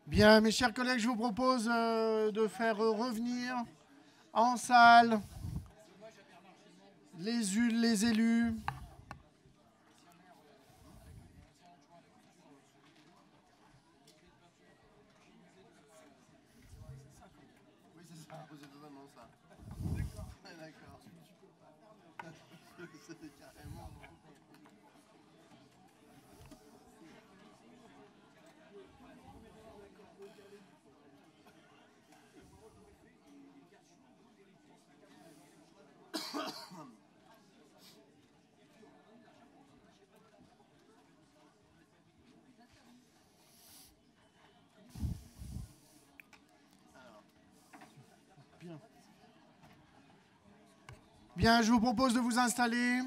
Bien, mes chers collègues, je vous propose de faire revenir en salle les élus. Oui, c'est ça, c'est totalement ça. D'accord. C'est carrément... Bien. Bien, je vous propose de vous installer.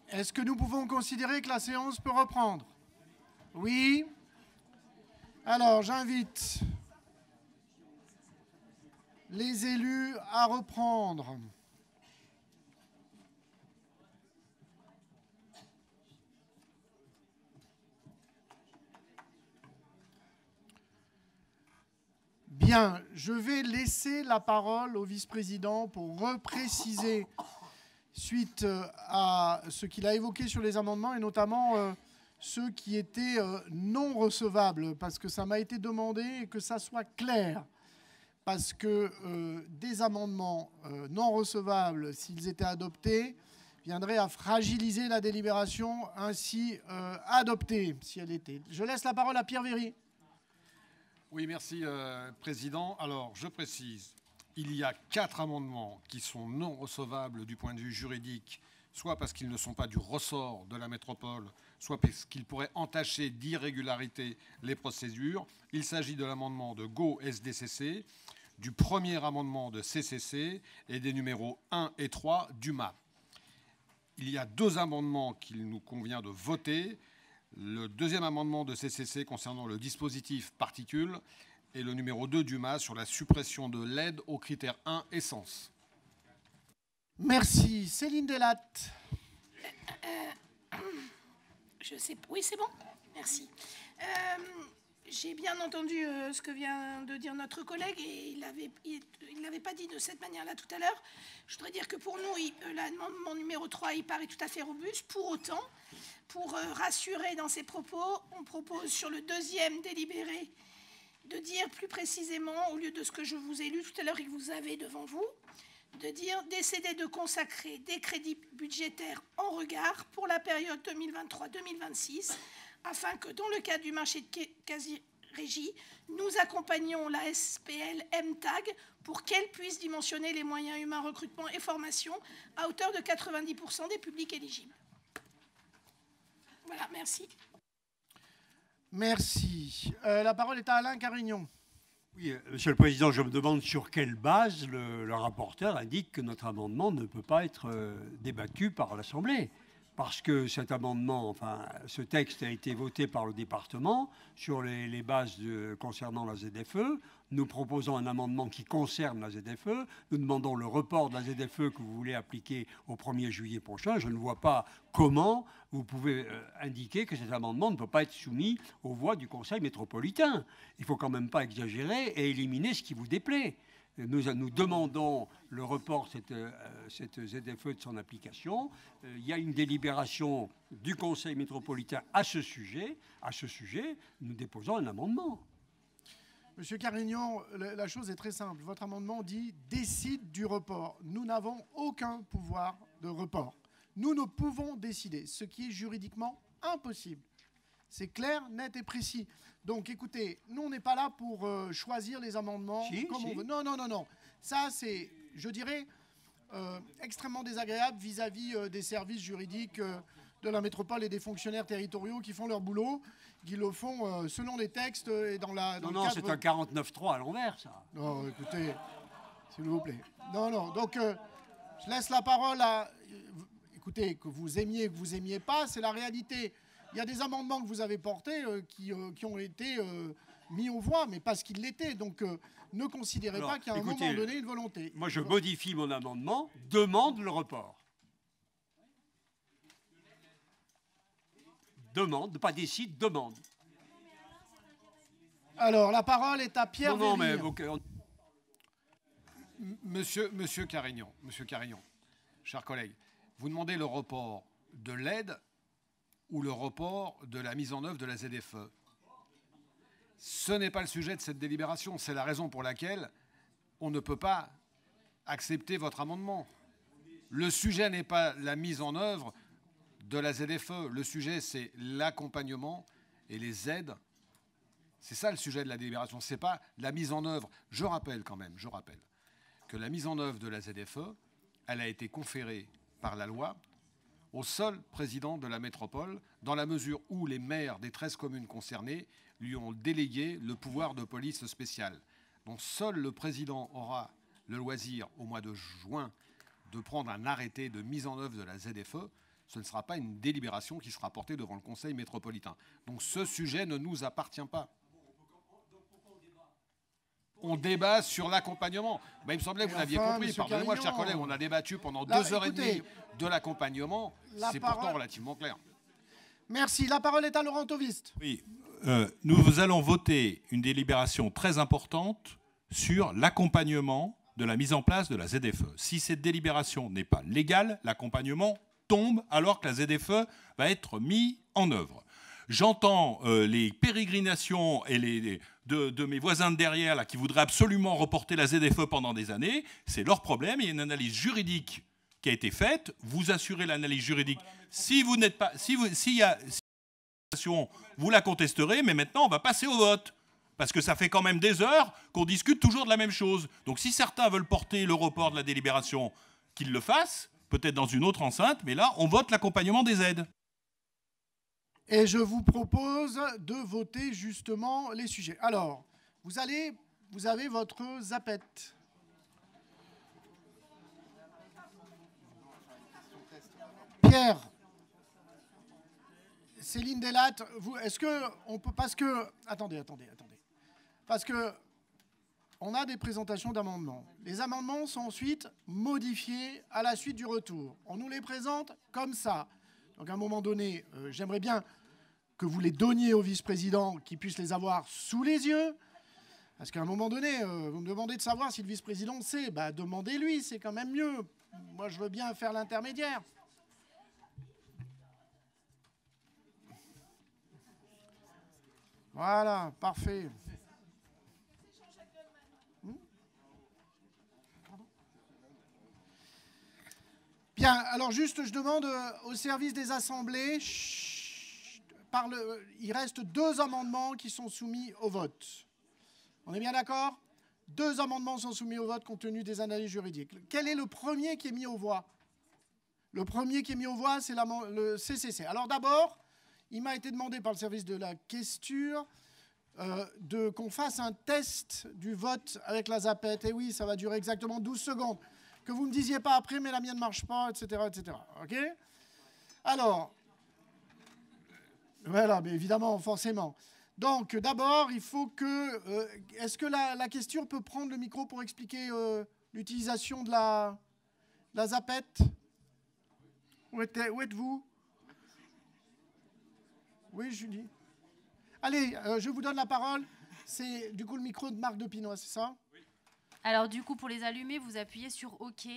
Est-ce que nous pouvons considérer que la séance peut reprendre? Oui. Alors, j'invite les élus à reprendre. Bien, je vais laisser la parole au vice-président pour repréciser suite à ce qu'il a évoqué sur les amendements et notamment ceux qui étaient non recevables, parce que ça m'a été demandé et que ça soit clair. Parce que des amendements non recevables, s'ils étaient adoptés, viendraient à fragiliser la délibération ainsi adoptée, si elle était. Je laisse la parole à Pierre Véry. Oui, merci, Président. Alors, je précise, il y a 4 amendements qui sont non recevables du point de vue juridique, soit parce qu'ils ne sont pas du ressort de la métropole, soit parce qu'ils pourraient entacher d'irrégularité les procédures. Il s'agit de l'amendement de GO SDCC, du premier amendement de CCC et des numéros 1 et 3 du MA. Il y a 2 amendements qu'il nous convient de voter. Le deuxième amendement de CCC concernant le dispositif particules et le numéro 2 du MA sur la suppression de l'aide aux critères 1 essence. Merci. Céline Delatte. Je sais. Oui, c'est bon. Merci. J'ai bien entendu ce que vient de dire notre collègue et il n'avait pas dit de cette manière-là tout à l'heure. Je voudrais dire que pour nous, l'amendement numéro 3, il paraît tout à fait robuste. Pour autant, pour rassurer dans ses propos, on propose sur le deuxième délibéré de dire plus précisément, au lieu de ce que je vous ai lu tout à l'heure et que vous avez devant vous, de dire décider de consacrer des crédits budgétaires en regard pour la période 2023-2026, afin que dans le cadre du marché de quasi-régie, nous accompagnions la SPL MTAG pour qu'elle puisse dimensionner les moyens humains, recrutement et formation à hauteur de 90% des publics éligibles. Voilà, merci. Merci. La parole est à Alain Carignon. Oui, Monsieur le Président, je me demande sur quelle base le rapporteur indique que notre amendement ne peut pas être débattu par l'Assemblée. Parce que cet amendement, enfin, ce texte a été voté par le département sur les bases concernant la ZFE. Nous proposons un amendement qui concerne la ZFE. Nous demandons le report de la ZFE que vous voulez appliquer au 1er juillet prochain. Je ne vois pas comment vous pouvez indiquer que cet amendement ne peut pas être soumis aux voix du Conseil métropolitain. Il ne faut quand même pas exagérer et éliminer ce qui vous déplaît. Nous demandons le report de cette ZFE de son application. Il y a une délibération du Conseil métropolitain à ce sujet. À ce sujet, nous déposons un amendement. Monsieur Carignon, la chose est très simple. Votre amendement dit « décide du report ». Nous n'avons aucun pouvoir de report. Nous ne pouvons décider, ce qui est juridiquement impossible. C'est clair, net et précis. Donc, écoutez, nous, on n'est pas là pour choisir les amendements comme on veut. Non, non, non, non. Ça, c'est, je dirais, extrêmement désagréable vis-à-vis des services juridiques de la métropole et des fonctionnaires territoriaux qui font leur boulot, qui le font selon les textes et dans la... Non, non, c'est un 49.3 à l'envers, ça. Non, écoutez, s'il vous plaît. Non, non. Donc, je laisse la parole à... écoutez, que vous aimiez pas, c'est la réalité. Il y a des amendements que vous avez portés qui ont été mis aux voix, mais parce qu'ils l'étaient. Donc, ne considérez pas qu'à un moment donné, une volonté. Moi, je modifie mon amendement, demande le report. Demande, pas décide, demande. Alors, la parole est à Pierre Véry. Monsieur Carignan, chers collègues, vous demandez le report de l'aide ou le report de la mise en œuvre de la ZFE. Ce n'est pas le sujet de cette délibération. C'est la raison pour laquelle on ne peut pas accepter votre amendement. Le sujet n'est pas la mise en œuvre de la ZFE. Le sujet, c'est l'accompagnement et les aides. C'est ça le sujet de la délibération. Ce n'est pas la mise en œuvre. Je rappelle que la mise en œuvre de la ZFE, elle a été conférée par la loi au seul président de la métropole, dans la mesure où les maires des 13 communes concernées lui ont délégué le pouvoir de police spéciale. Donc seul le président aura le loisir, au mois de juin, de prendre un arrêté de mise en œuvre de la ZFE. Ce ne sera pas une délibération qui sera portée devant le Conseil métropolitain. Donc ce sujet ne nous appartient pas. On débat sur l'accompagnement. Ben, il me semblait que vous l'aviez compris. Pardonnez-moi, chers collègues, on a débattu pendant 2h30 de l'accompagnement. C'est pourtant relativement clair. Merci. La parole est à Laurent Tovist. Oui, nous allons voter une délibération très importante sur l'accompagnement de la mise en place de la ZFE. Si cette délibération n'est pas légale, l'accompagnement tombe alors que la ZFE va être mise en œuvre. J'entends les pérégrinations et de mes voisins de derrière là, qui voudraient absolument reporter la ZFE pendant des années. C'est leur problème. Il y a une analyse juridique qui a été faite. Vous assurez l'analyse juridique. Si vous n'êtes pas, s'il y a vous la contesterez, mais maintenant on va passer au vote. Parce que ça fait quand même des heures qu'on discute toujours de la même chose. Donc si certains veulent porter le report de la délibération, qu'ils le fassent, peut-être dans une autre enceinte, mais là on vote l'accompagnement des aides. Et je vous propose de voter justement les sujets. Alors, vous avez votre zapette. Pierre, Céline Delatte, est-ce qu'on peut... Parce que... Attendez. Parce que on a des présentations d'amendements. Les amendements sont ensuite modifiés à la suite du retour. On nous les présente comme ça. Donc à un moment donné, j'aimerais bien que vous les donniez au vice-président, qu'il puisse les avoir sous les yeux. Parce qu'à un moment donné, vous me demandez de savoir si le vice-président sait. Bah, demandez-lui, c'est quand même mieux. Moi, je veux bien faire l'intermédiaire. Voilà, parfait. Bien, alors juste, je demande au service des assemblées, il reste 2 amendements qui sont soumis au vote. On est bien d'accord? 2 amendements sont soumis au vote compte tenu des analyses juridiques. Quel est le premier qui est mis aux voix? Le premier qui est mis aux voix, c'est le CCC. Alors d'abord, il m'a été demandé par le service de la questure qu'on fasse un test du vote avec la zapette. Et oui, ça va durer exactement 12 secondes. Que vous ne me disiez pas après, mais la mienne ne marche pas, etc., etc. OK? Alors, voilà, mais évidemment, forcément. Donc, d'abord, il faut que... Est-ce que la question peut prendre le micro pour expliquer l'utilisation de la zapette? Où êtes-vous? Oui, Julie. Allez, je vous donne la parole. C'est du coup le micro de Marc de Pinois, c'est ça? Oui. Alors, du coup, pour les allumer, vous appuyez sur OK.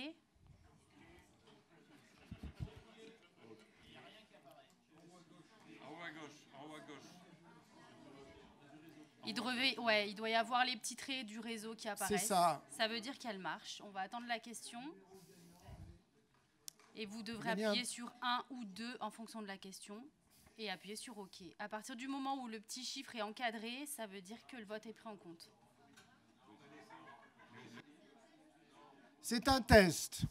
Il doit y avoir les petits traits du réseau qui apparaissent. C'est ça. Ça veut dire qu'elle marche. On va attendre la question. Et vous devrez appuyer sur 1 ou 2 en fonction de la question. Et appuyer sur OK. À partir du moment où le petit chiffre est encadré, ça veut dire que le vote est pris en compte. C'est un test.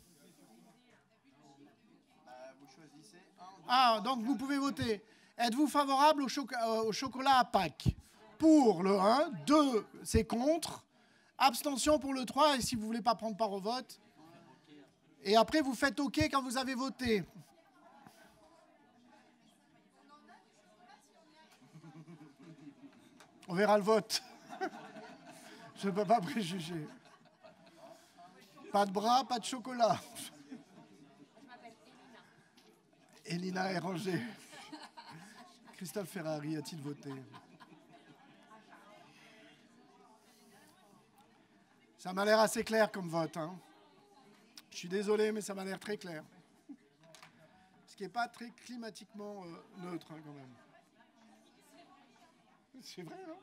Ah, donc vous pouvez voter. Êtes-vous favorable au chocolat à Pâques? Pour le 1, 2, c'est contre. Abstention pour le 3, et si vous ne voulez pas prendre part au vote. Et après, vous faites OK quand vous avez voté. On verra le vote. Je ne peux pas préjuger. Pas de bras, pas de chocolat. Elina est rangée. Christophe Ferrari a-t-il voté? Ça m'a l'air assez clair comme vote. Hein. Je suis désolé, mais ça m'a l'air très clair. Ce qui n'est pas très climatiquement neutre, hein, quand même. C'est vrai, hein?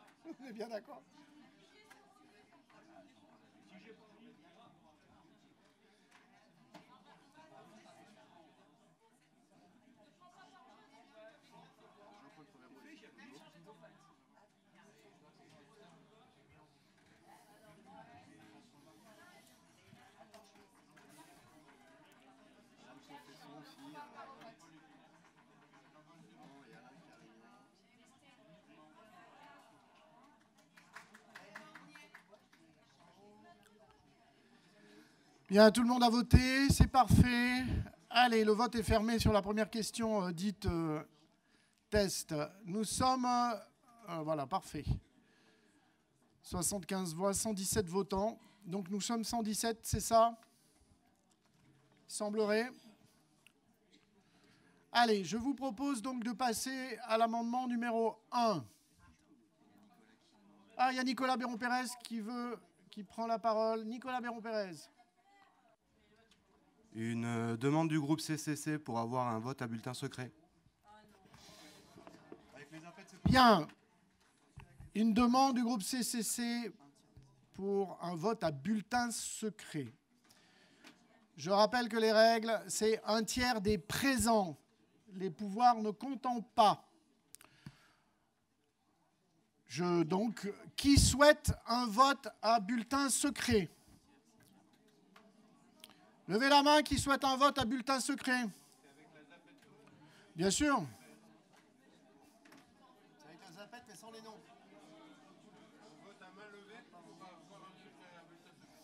On est bien d'accord. Bien, tout le monde a voté, c'est parfait. Allez, le vote est fermé sur la première question dite test. Nous sommes... voilà, parfait. 75 voix, 117 votants. Donc nous sommes 117, c'est ça? Il semblerait. Allez, je vous propose donc de passer à l'amendement numéro 1. Ah, il y a Nicolas Béron-Pérez qui prend la parole. Nicolas Béron-Pérez. Une demande du groupe CCC pour avoir un vote à bulletin secret. Bien. Une demande du groupe CCC pour un vote à bulletin secret. Je rappelle que les règles, c'est 1/3 des présents, les pouvoirs ne comptant pas. Donc, qui souhaite un vote à bulletin secret? Levez la main qui souhaite un vote à bulletin secret. Bien sûr. C'est avec la zapette, mais sans les noms. On vote à main levée pour avoir un secret à bulletin secret.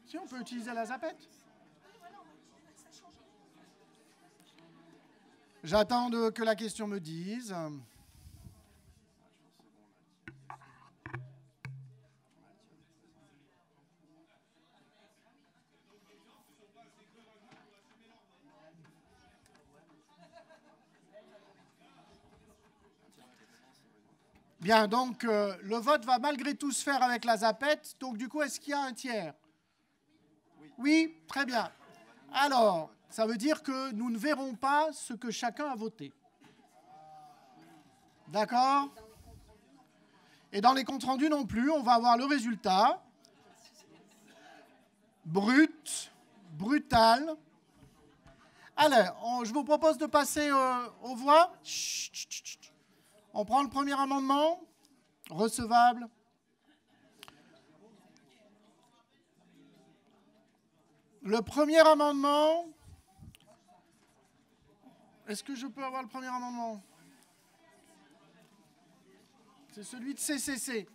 Si, on peut utiliser la zapette. J'attends que la question me dise. Bien, donc le vote va malgré tout se faire avec la zapette. Donc du coup, est-ce qu'il y a un tiers? Oui, très bien. Alors, ça veut dire que nous ne verrons pas ce que chacun a voté. D'accord? Et dans les comptes rendus non plus, on va avoir le résultat. Brut, brutal. Alors, je vous propose de passer aux voix. Chut, chut, chut. On prend le premier amendement. Recevable. Le premier amendement, est-ce que je peux avoir le premier amendement? C'est celui de CCC.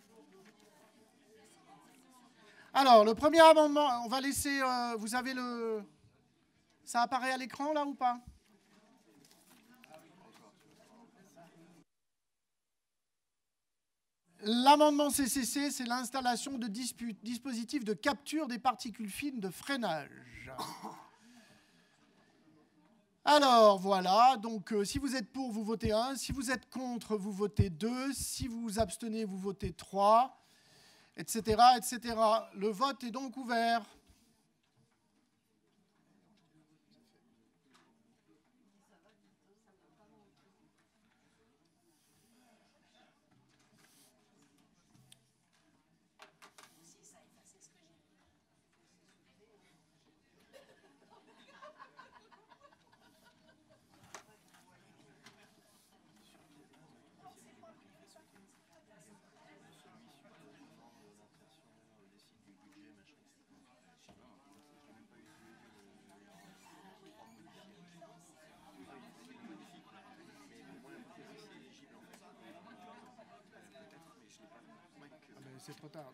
Alors, le premier amendement, on va laisser, vous avez le... Ça apparaît à l'écran là ou pas? L'amendement CCC, c'est l'installation de dispositifs de capture des particules fines de freinage. Alors, voilà. Donc, si vous êtes pour, vous votez 1. Si vous êtes contre, vous votez 2. Si vous vous abstenez, vous votez 3, etc., etc. Le vote est donc ouvert. c'est trop tard. Donc,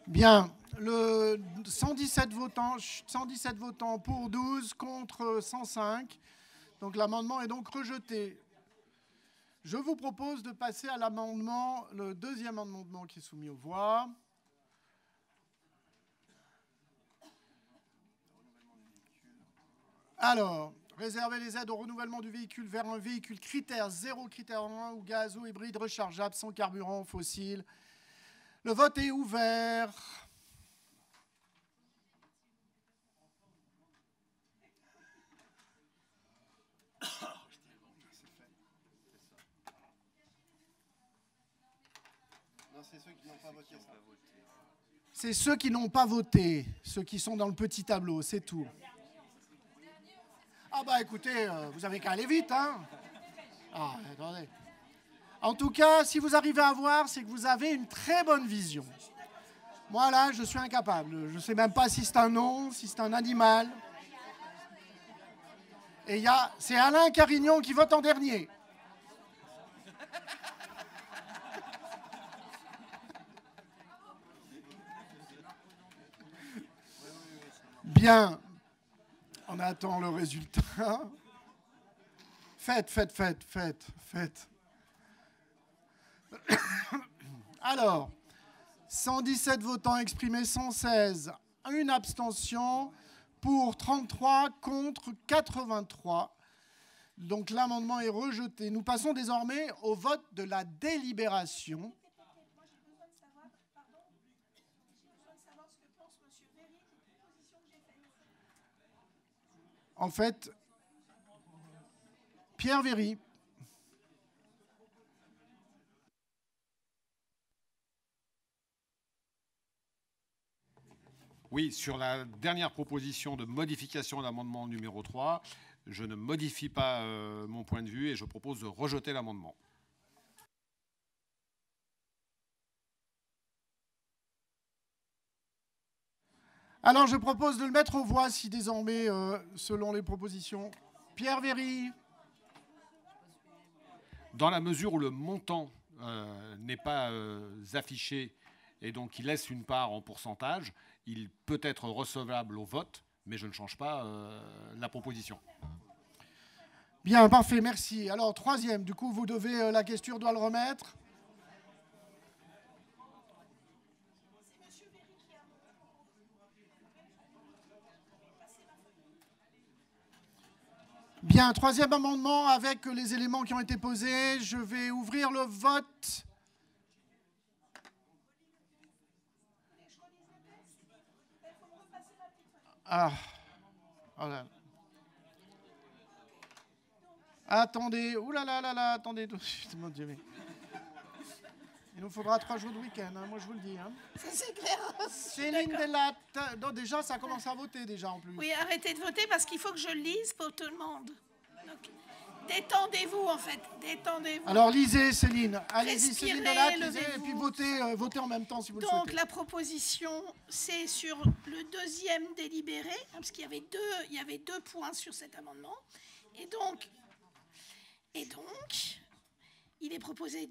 bien, le 117 votants pour 12 contre 105. Donc l'amendement est donc rejeté. Je vous propose de passer à l'amendement, le deuxième amendement qui est soumis aux voix. Alors, réserver les aides au renouvellement du véhicule vers un véhicule critère 0, critère 1 ou gaz ou hybride rechargeable sans carburant fossile. Le vote est ouvert. C'est ceux qui n'ont pas voté, ça. C'est ceux qui n'ont pas voté, ceux qui sont dans le petit tableau, c'est tout. Ah bah écoutez, vous avez qu'à aller vite, hein. Ah, attendez. En tout cas, si vous arrivez à voir, c'est que vous avez une très bonne vision. Moi là, je suis incapable. Je ne sais même pas si c'est un nom, si c'est un animal. Et c'est Alain Carignon qui vote en dernier. Bien, on attend le résultat. Faites. Alors, 117 votants exprimés, 116, une abstention, pour 33, contre 83. Donc l'amendement est rejeté. Nous passons désormais au vote de la délibération. En fait, Pierre Véry. Oui, sur la dernière proposition de modification d'amendement numéro 3, je ne modifie pas mon point de vue et je propose de rejeter l'amendement. Alors, je propose de le mettre aux voix si désormais, selon les propositions. Pierre Véry. Dans la mesure où le montant n'est pas affiché et donc il laisse une part en pourcentage, il peut être recevable au vote, mais je ne change pas la proposition. Bien, parfait, merci. Alors, troisième, du coup, vous devez, la question doit le remettre. Bien, troisième amendement avec les éléments qui ont été posés. Je vais ouvrir le vote. Ah, voilà. Attendez, oulala, attendez. Mon Dieu, mais... Il nous faudra 3 jours de week-end, hein, moi je vous le dis. Hein. Ça c'est clair. Céline Delatte. Non, déjà, ça commence à voter déjà en plus. Oui, arrêtez de voter parce qu'il faut que je le lise pour tout le monde. Donc, détendez-vous en fait, détendez-vous. Alors lisez Céline, allez-y Respirez, Céline Delatte, lisez, levez-vous. et puis votez en même temps si vous le Donc souhaitez. la proposition, c'est sur le deuxième délibéré, hein, parce qu'il y avait deux points sur cet amendement. Et donc il est proposé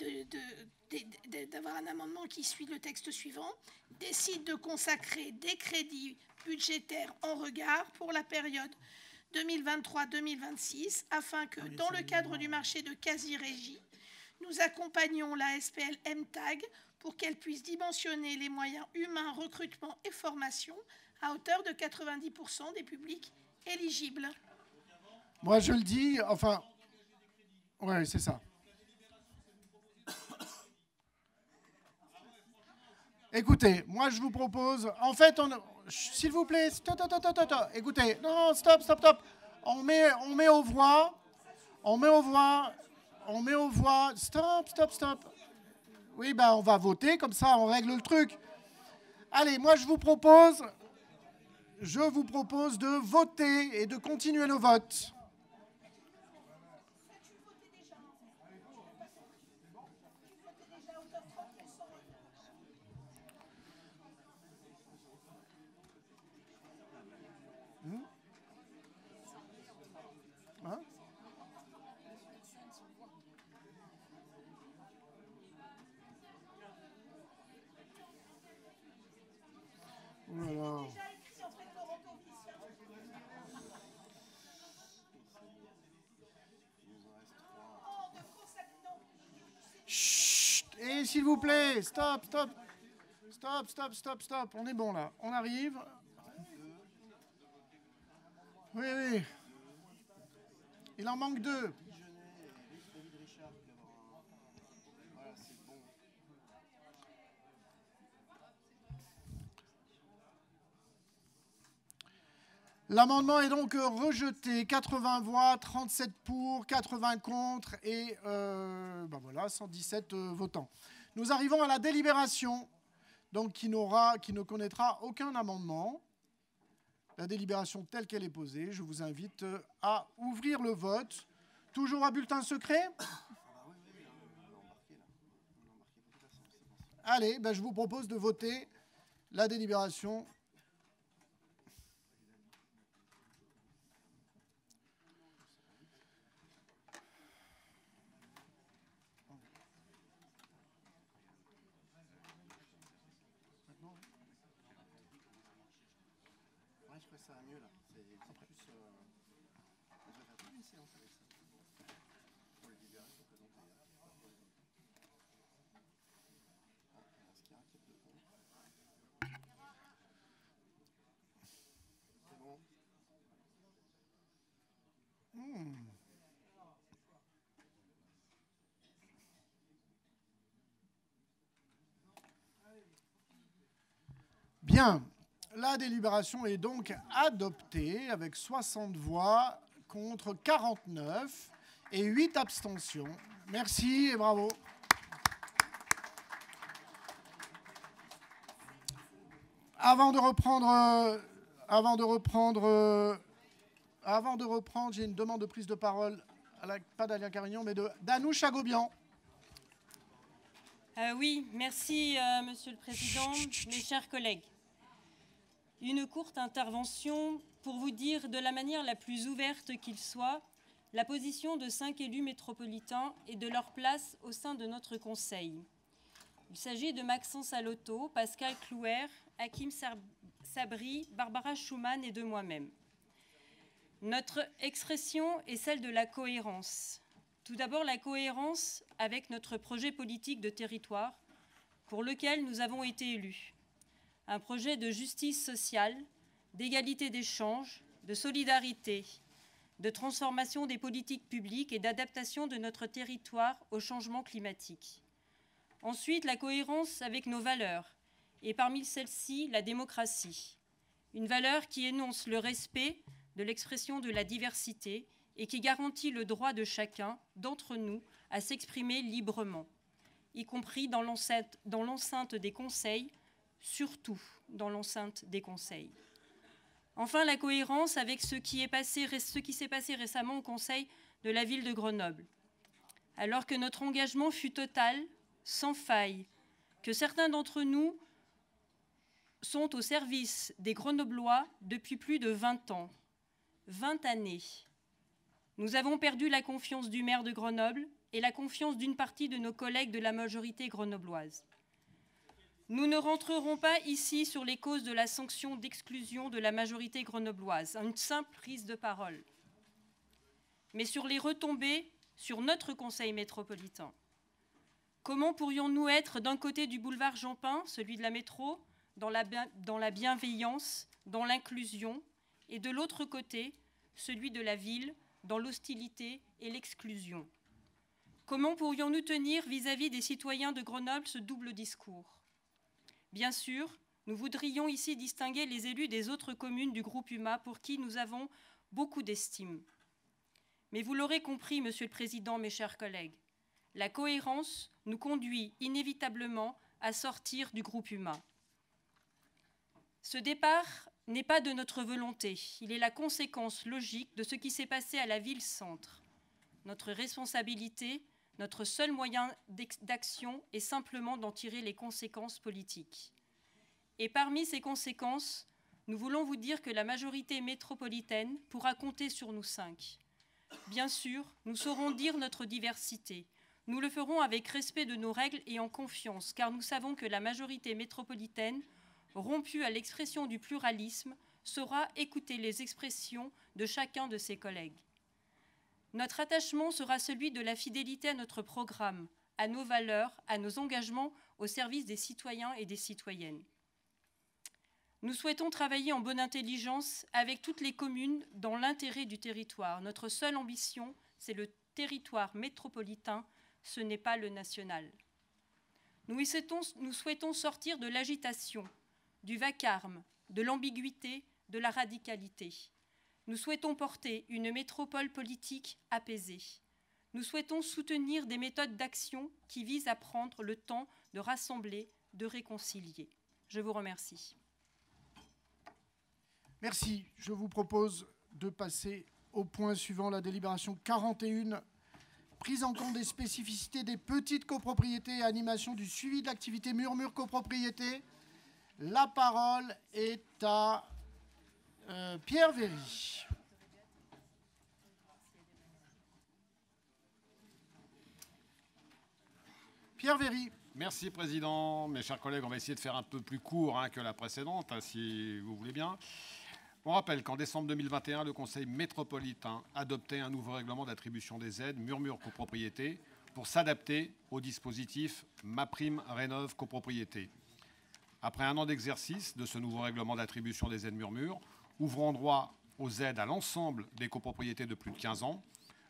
d'avoir un amendement qui suit le texte suivant. Décide de consacrer des crédits budgétaires en regard pour la période 2023-2026 afin que, dans le cadre du marché de quasi-régie, nous accompagnions la SPL MTAG pour qu'elle puisse dimensionner les moyens humains, recrutement et formation à hauteur de 90% des publics éligibles. Moi je le dis, enfin... Oui, c'est ça. Écoutez, moi je vous propose, en fait, s'il vous plaît, écoutez, non, stop. On met aux voix, stop. Oui, ben on va voter, comme ça on règle le truc. Allez, moi je vous propose de voter et de continuer le vote. s'il vous plaît. Stop, stop. Stop, stop, stop, stop. On est bon là. On arrive. Oui, oui. Il en manque 2. L'amendement est donc rejeté. 80 voix, 37 pour, 80 contre et voilà, 117 votants. Nous arrivons à la délibération, donc qui ne connaîtra aucun amendement. La délibération telle qu'elle est posée. Je vous invite à ouvrir le vote. Toujours à bulletin secret ? Allez, je vous propose de voter la délibération. Ça va mieux là. C'est plus. On devrait faire toute une séance avec ça. Pour les libérations présentées. Ce qui inquiète de fond. C'est bon. Bien. La délibération est donc adoptée avec 60 voix contre 49 et 8 abstentions. Merci et bravo. Avant de reprendre, j'ai une demande de prise de parole, pas d'Alain Carignon, mais d'Anouche Agobian. Oui, merci Monsieur le Président, mes chers collègues. Une courte intervention pour vous dire de la manière la plus ouverte qu'il soit la position de 5 élus métropolitains et de leur place au sein de notre Conseil. Il s'agit de Maxence Alotto, Pascal Clouer, Hakim Sabri, Barbara Schumann et de moi-même. Notre expression est celle de la cohérence. Tout d'abord, la cohérence avec notre projet politique de territoire pour lequel nous avons été élus. Un projet de justice sociale, d'égalité d'échange, de solidarité, de transformation des politiques publiques et d'adaptation de notre territoire au changement climatique. Ensuite, la cohérence avec nos valeurs, et parmi celles-ci, la démocratie. Une valeur qui énonce le respect de l'expression de la diversité et qui garantit le droit de chacun d'entre nous à s'exprimer librement, y compris dans l'enceinte des conseils, surtout dans l'enceinte des conseils. Enfin, la cohérence avec ce qui s'est passé récemment au Conseil de la ville de Grenoble. Alors que notre engagement fut total, sans faille, que certains d'entre nous sont au service des Grenoblois depuis plus de 20 ans. 20 années. Nous avons perdu la confiance du maire de Grenoble et la confiance d'une partie de nos collègues de la majorité grenobloise. Nous ne rentrerons pas ici sur les causes de la sanction d'exclusion de la majorité grenobloise, une simple prise de parole, mais sur les retombées sur notre conseil métropolitain. Comment pourrions-nous être d'un côté du boulevard Jean-Pin, celui de la métro, dans la bienveillance, dans l'inclusion, et de l'autre côté, celui de la ville, dans l'hostilité et l'exclusion? Comment pourrions-nous tenir vis-à-vis des citoyens de Grenoble ce double discours? Bien sûr, nous voudrions ici distinguer les élus des autres communes du groupe UMA pour qui nous avons beaucoup d'estime. Mais vous l'aurez compris, Monsieur le Président, mes chers collègues, la cohérence nous conduit inévitablement à sortir du groupe UMA. Ce départ n'est pas de notre volonté, il est la conséquence logique de ce qui s'est passé à la ville-centre. Notre responsabilité, notre seul moyen d'action est simplement d'en tirer les conséquences politiques. Et parmi ces conséquences, nous voulons vous dire que la majorité métropolitaine pourra compter sur nous 5. Bien sûr, nous saurons dire notre diversité. Nous le ferons avec respect de nos règles et en confiance, car nous savons que la majorité métropolitaine, rompue à l'expression du pluralisme, saura écouter les expressions de chacun de ses collègues. Notre attachement sera celui de la fidélité à notre programme, à nos valeurs, à nos engagements au service des citoyens et des citoyennes. Nous souhaitons travailler en bonne intelligence avec toutes les communes dans l'intérêt du territoire. Notre seule ambition, c'est le territoire métropolitain, ce n'est pas le national. Nous souhaitons sortir de l'agitation, du vacarme, de l'ambiguïté, de la radicalité. Nous souhaitons porter une métropole politique apaisée. Nous souhaitons soutenir des méthodes d'action qui visent à prendre le temps de rassembler, de réconcilier. Je vous remercie. Merci. Je vous propose de passer au point suivant, la délibération 41. Prise en compte des spécificités des petites copropriétés et animation du suivi de l'activité Murmure Copropriété. La parole est à Pierre Véry. Pierre Véry. Merci, Président. Mes chers collègues, on va essayer de faire un peu plus court que la précédente, si vous voulez bien. On rappelle qu'en décembre 2021, le Conseil métropolitain adoptait un nouveau règlement d'attribution des aides Murmure Copropriété pour s'adapter au dispositif MaPrimeRénov' Copropriété. Après un an d'exercice de ce nouveau règlement d'attribution des aides Murmure, ouvrant droit aux aides à l'ensemble des copropriétés de plus de 15 ans,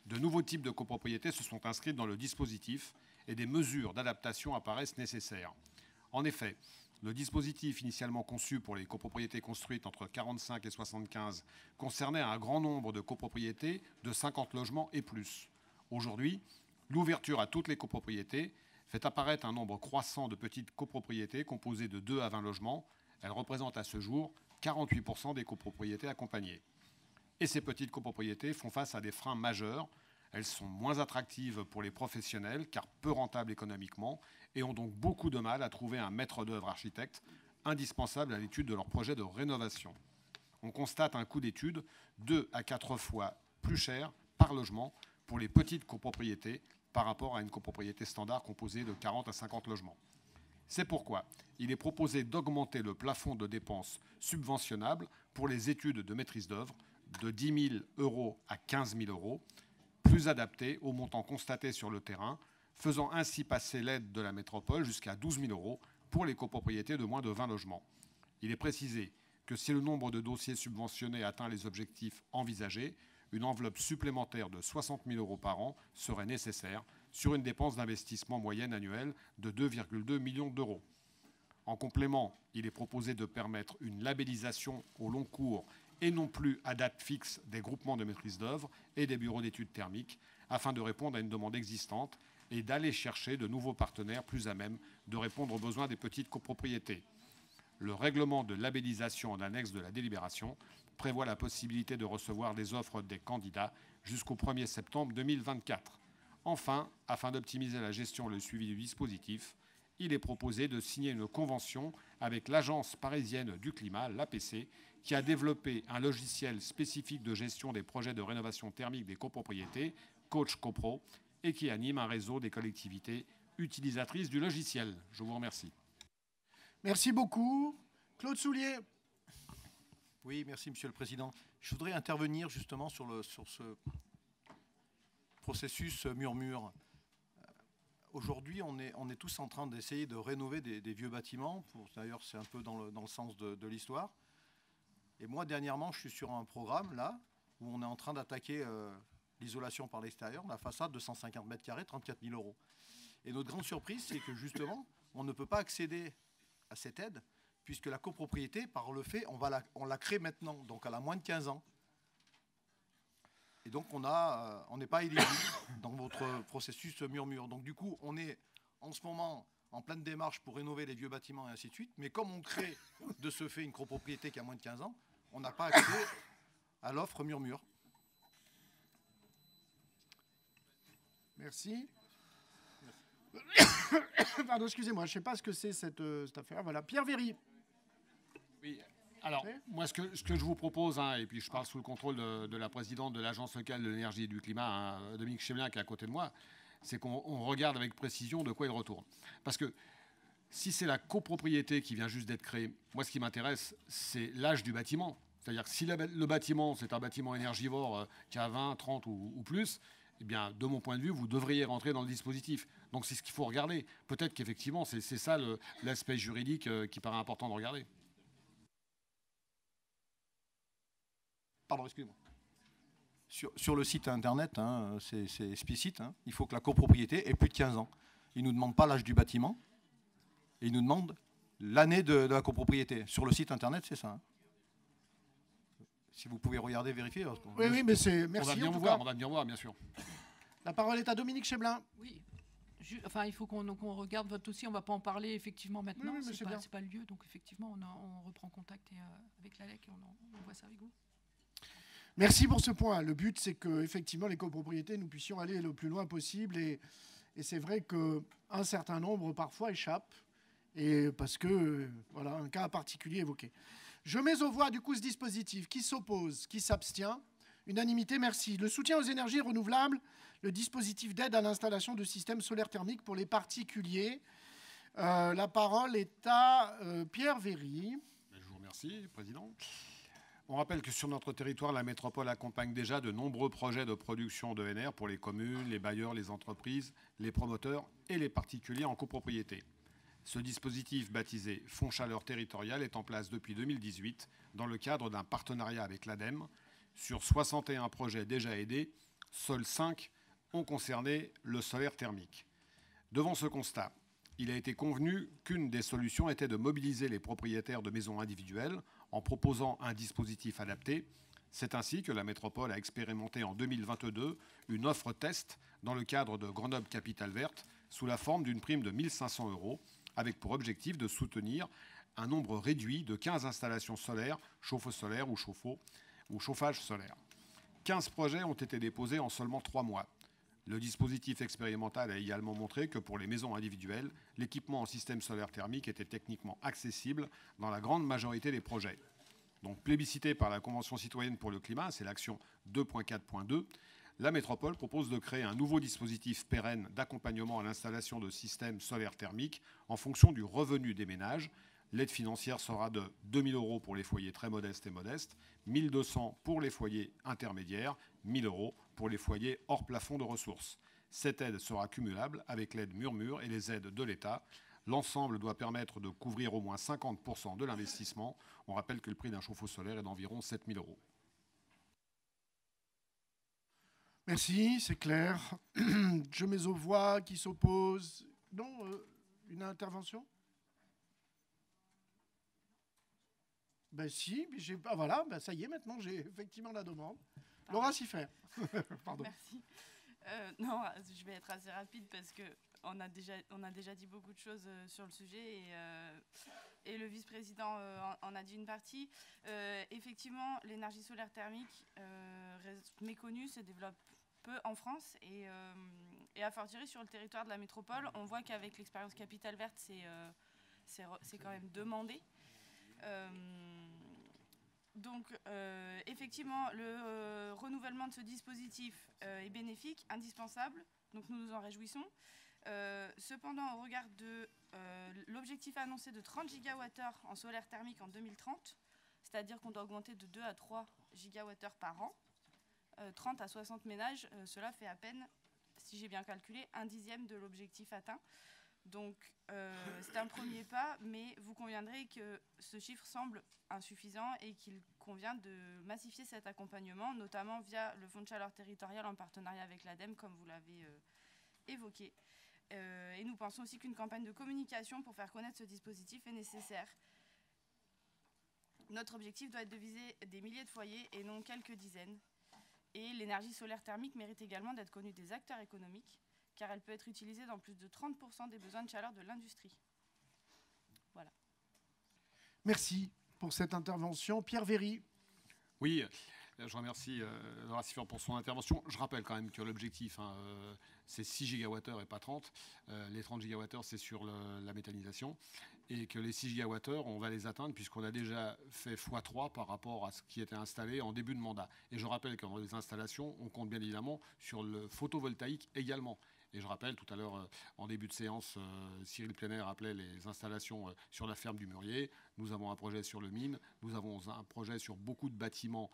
de nouveaux types de copropriétés se sont inscrits dans le dispositif et des mesures d'adaptation apparaissent nécessaires. En effet, le dispositif initialement conçu pour les copropriétés construites entre 45 et 75 concernait un grand nombre de copropriétés de 50 logements et plus. Aujourd'hui, l'ouverture à toutes les copropriétés fait apparaître un nombre croissant de petites copropriétés composées de 2 à 20 logements. Elles représentent à ce jour 48% des copropriétés accompagnées. Et ces petites copropriétés font face à des freins majeurs. Elles sont moins attractives pour les professionnels car peu rentables économiquement et ont donc beaucoup de mal à trouver un maître d'œuvre architecte indispensable à l'étude de leur projet de rénovation. On constate un coût d'étude 2 à 4 fois plus cher par logement pour les petites copropriétés par rapport à une copropriété standard composée de 40 à 50 logements. C'est pourquoi il est proposé d'augmenter le plafond de dépenses subventionnables pour les études de maîtrise d'œuvre de 10 000 € à 15 000 €, plus adapté aux montants constatés sur le terrain, faisant ainsi passer l'aide de la métropole jusqu'à 12 000 € pour les copropriétés de moins de 20 logements. Il est précisé que si le nombre de dossiers subventionnés atteint les objectifs envisagés, une enveloppe supplémentaire de 60 000 € par an serait nécessaire sur une dépense d'investissement moyenne annuelle de 2,2 millions d'euros. En complément, il est proposé de permettre une labellisation au long cours et non plus à date fixe des groupements de maîtrise d'œuvre et des bureaux d'études thermiques, afin de répondre à une demande existante et d'aller chercher de nouveaux partenaires plus à même de répondre aux besoins des petites copropriétés. Le règlement de labellisation en annexe de la délibération prévoit la possibilité de recevoir des offres des candidats jusqu'au 1er septembre 2024. Enfin, afin d'optimiser la gestion et le suivi du dispositif, il est proposé de signer une convention avec l'Agence parisienne du climat, l'APC, qui a développé un logiciel spécifique de gestion des projets de rénovation thermique des copropriétés, Coach Copro, et qui anime un réseau des collectivités utilisatrices du logiciel. Je vous remercie. Merci beaucoup. Claude Soulier. Oui, merci Monsieur le Président. Je voudrais intervenir justement sur ce processus Murmure. Aujourd'hui, on est tous en train d'essayer de rénover des vieux bâtiments. D'ailleurs, c'est un peu dans le sens de l'histoire. Et moi, dernièrement, je suis sur un programme, là, où on est en train d'attaquer l'isolation par l'extérieur, la façade de 150 mètres carrés, 34 000 €. Et notre grande surprise, c'est que justement, on ne peut pas accéder à cette aide, puisque la copropriété, par le fait, on la crée maintenant, donc elle a moins de 15 ans. Et donc, on n'est pas éligible dans votre processus Murmure. Donc, du coup, on est en ce moment en pleine démarche pour rénover les vieux bâtiments et ainsi de suite. Mais comme on crée de ce fait une copropriété qui a moins de 15 ans, on n'a pas accès à l'offre Murmure. Merci. Pardon, excusez-moi, je ne sais pas ce que c'est cette affaire. Voilà, Pierre Véry. Oui. Alors, moi, ce que je vous propose, et puis je parle sous le contrôle de la présidente de l'Agence locale de l'énergie et du climat, Dominique Chemelin, qui est à côté de moi, c'est qu'on regarde avec précision de quoi il retourne. Parce que si c'est la copropriété qui vient juste d'être créée, moi, ce qui m'intéresse, c'est l'âge du bâtiment. C'est-à-dire que si le bâtiment, c'est un bâtiment énergivore qui a 20, 30 ou plus, eh bien, de mon point de vue, vous devriez rentrer dans le dispositif. Donc c'est ce qu'il faut regarder. Peut-être qu'effectivement, c'est ça l'aspect juridique qui paraît important de regarder. Pardon, excusez-moi. Sur le site internet, hein, c'est explicite, hein, il faut que la copropriété ait plus de 15 ans. Ils ne nous demandent pas l'âge du bâtiment, et ils nous demandent l'année de la copropriété. Sur le site internet, c'est ça. Hein. Si vous pouvez regarder, vérifier. Oui, mais c'est... Merci. On va bien voir, bien sûr. La parole est à Dominique Cheblin. Oui. Enfin, il faut qu'on regarde votre dossier. On ne va pas en parler effectivement maintenant. Oui, c'est pas le lieu. Donc, effectivement, on reprend contact avec l'ALEC et on voit ça avec vous. Merci pour ce point. Le but, c'est que effectivement, les copropriétés, nous puissions aller le plus loin possible. Et c'est vrai qu'un certain nombre, parfois, échappent. Et parce que, voilà, un cas particulier évoqué. Je mets aux voix, du coup, ce dispositif. Qui s'oppose? Qui s'abstient? Unanimité, merci. Le soutien aux énergies renouvelables, le dispositif d'aide à l'installation de systèmes solaires thermiques pour les particuliers. La parole est à Pierre Véry. Je vous remercie, Président. On rappelle que sur notre territoire, la métropole accompagne déjà de nombreux projets de production d'ENR pour les communes, les bailleurs, les entreprises, les promoteurs et les particuliers en copropriété. Ce dispositif baptisé Fonds Chaleur Territorial est en place depuis 2018 dans le cadre d'un partenariat avec l'ADEME. Sur 61 projets déjà aidés, seuls 5 ont concerné le solaire thermique. Devant ce constat, il a été convenu qu'une des solutions était de mobiliser les propriétaires de maisons individuelles en proposant un dispositif adapté. C'est ainsi que la métropole a expérimenté en 2022 une offre test dans le cadre de Grenoble Capitale Verte sous la forme d'une prime de 1 500 €, avec pour objectif de soutenir un nombre réduit de 15 installations solaires, chauffe-eau solaire ou chauffe-eau ou chauffage solaire. 15 projets ont été déposés en seulement 3 mois. Le dispositif expérimental a également montré que pour les maisons individuelles, l'équipement en système solaire thermique était techniquement accessible dans la grande majorité des projets. Donc plébiscité par la Convention citoyenne pour le climat, c'est l'action 2.4.2, la métropole propose de créer un nouveau dispositif pérenne d'accompagnement à l'installation de systèmes solaires thermiques en fonction du revenu des ménages. L'aide financière sera de 2 000 € pour les foyers très modestes et modestes, 1 200 € pour les foyers intermédiaires, 1 000 € pour les foyers hors plafond de ressources. Cette aide sera cumulable avec l'aide Murmure et les aides de l'État. L'ensemble doit permettre de couvrir au moins 50% de l'investissement. On rappelle que le prix d'un chauffe-eau solaire est d'environ 7 000 €. Merci, c'est clair. Je mets aux voix qui s'opposent. Non, une intervention? Ben si, voilà, ben ça y est, maintenant j'ai effectivement la demande. Laura Siffert. Pardon. Merci. Non, je vais être assez rapide parce qu'on a déjà dit beaucoup de choses sur le sujet et le vice-président en a dit une partie. Effectivement, l'énergie solaire thermique reste méconnue, se développe peu en France et à fortiori sur le territoire de la métropole, on voit qu'avec l'expérience Capitale Verte, c'est quand même demandé. Donc, effectivement, le renouvellement de ce dispositif est bénéfique, indispensable, donc nous nous en réjouissons. Cependant, au regard de l'objectif annoncé de 30 GWh en solaire thermique en 2030, c'est-à-dire qu'on doit augmenter de 2 à 3 GWh par an, 30 à 60 ménages, cela fait à peine, si j'ai bien calculé, 1/10 de l'objectif atteint. Donc, c'est un premier pas, mais vous conviendrez que ce chiffre semble insuffisant et qu'il convient de massifier cet accompagnement, notamment via le Fonds de chaleur territorial en partenariat avec l'ADEME, comme vous l'avez évoqué. Et nous pensons aussi qu'une campagne de communication pour faire connaître ce dispositif est nécessaire. Notre objectif doit être de viser des milliers de foyers et non quelques dizaines. Et l'énergie solaire thermique mérite également d'être connue des acteurs économiques, car elle peut être utilisée dans plus de 30% des besoins de chaleur de l'industrie. Voilà. Merci pour cette intervention. Pierre Véry. Oui, je remercie Laura Siffert pour son intervention. Je rappelle quand même que l'objectif, c'est 6 GWh et pas 30. Les 30 GWh, c'est sur la méthanisation. Et que les 6 GWh, on va les atteindre puisqu'on a déjà fait x3 par rapport à ce qui était installé en début de mandat. Et je rappelle que dans les installations, on compte bien évidemment sur le photovoltaïque également. Et je rappelle, tout à l'heure, en début de séance, Cyril Plénaire appelait les installations sur la ferme du Murier. Nous avons un projet sur le mine. Nous avons un projet sur beaucoup de bâtiments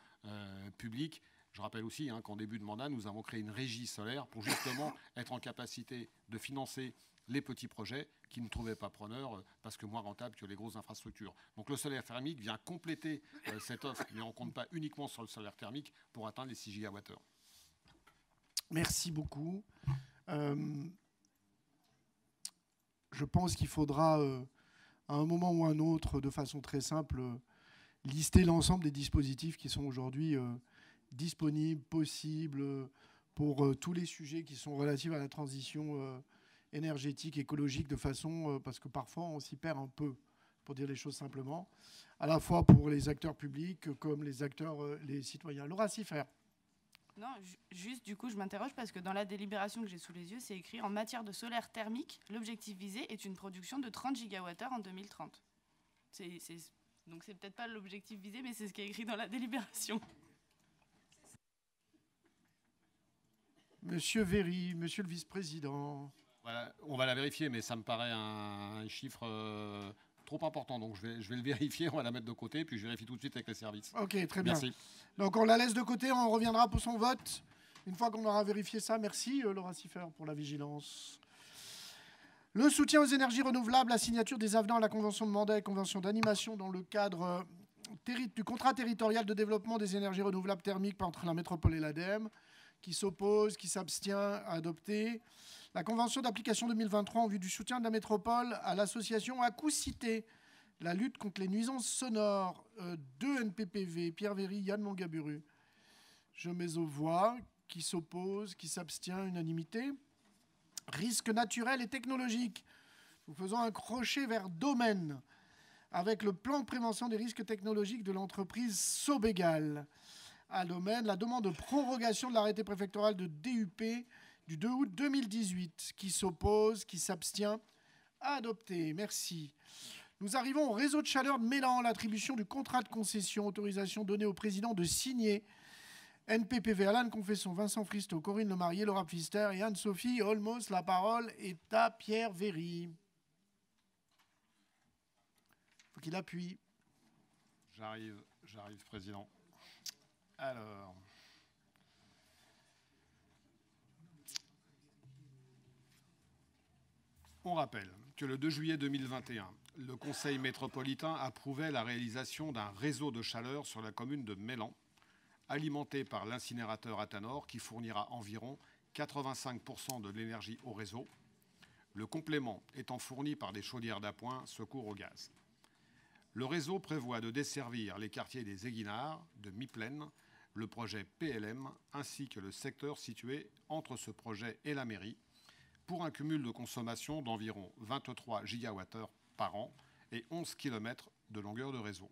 publics. Je rappelle aussi qu'en début de mandat, nous avons créé une régie solaire pour justement être en capacité de financer les petits projets qui ne trouvaient pas preneur parce que moins rentables que les grosses infrastructures. Donc le solaire thermique vient compléter cette offre, mais on ne compte pas uniquement sur le solaire thermique pour atteindre les 6 gigawattheures. Merci beaucoup. Je pense qu'il faudra, à un moment ou à un autre, de façon très simple, lister l'ensemble des dispositifs qui sont aujourd'hui disponibles, possibles, pour tous les sujets qui sont relatifs à la transition énergétique, écologique, de façon, parce que parfois on s'y perd un peu, pour dire les choses simplement, à la fois pour les acteurs publics comme les acteurs, les citoyens. Laura Siffert. Non, juste du coup, je m'interroge parce que dans la délibération que j'ai sous les yeux, c'est écrit en matière de solaire thermique, l'objectif visé est une production de 30 gigawattheures en 2030. Donc c'est peut-être pas l'objectif visé, mais c'est ce qui est écrit dans la délibération. Monsieur Véry, monsieur le vice-président. Voilà, on va la vérifier, mais ça me paraît un chiffre trop important. Donc je vais le vérifier, on va la mettre de côté, puis je vérifie tout de suite avec les services. Ok, très bien. Merci. Donc on la laisse de côté, on reviendra pour son vote. Une fois qu'on aura vérifié ça, merci Laura Siffert pour la vigilance. Le soutien aux énergies renouvelables, la signature des avenants à la convention de mandat et convention d'animation dans le cadre du contrat territorial de développement des énergies renouvelables thermiques entre la métropole et l'ADEME, qui s'oppose, qui s'abstient à adopter. La convention d'application 2023 en vue du soutien de la métropole à l'association Acouscité, la lutte contre les nuisances sonores, 2 NPPV, Pierre Véry, Yann Mongaburu. Je mets aux voix, qui s'oppose, qui s'abstient, unanimité. Risques naturels et technologiques. Nous faisons un crochet vers domaine avec le plan de prévention des risques technologiques de l'entreprise Sobégal. À domaine, la demande de prorogation de l'arrêté préfectoral de DUP du 2 août 2018. Qui s'oppose, qui s'abstient, adopté. Merci. Nous arrivons au réseau de chaleur de Mélan, l'attribution du contrat de concession, autorisation donnée au président de signer. NPPV, Alan Confesson, Vincent Fristo, Corinne Lemarié, Laura Pfister et Anne-Sophie Olmos. La parole est à Pierre Véry. Il faut qu'il appuie. J'arrive, président. Alors, on rappelle que le 2 juillet 2021, le Conseil métropolitain approuvait la réalisation d'un réseau de chaleur sur la commune de Mélan, alimenté par l'incinérateur Athanor qui fournira environ 85% de l'énergie au réseau, le complément étant fourni par des chaudières d'appoint secours au gaz. Le réseau prévoit de desservir les quartiers des Éguinards, de Miplaine, le projet PLM, ainsi que le secteur situé entre ce projet et la mairie, pour un cumul de consommation d'environ 23 gigawattheures par an et 11 km de longueur de réseau.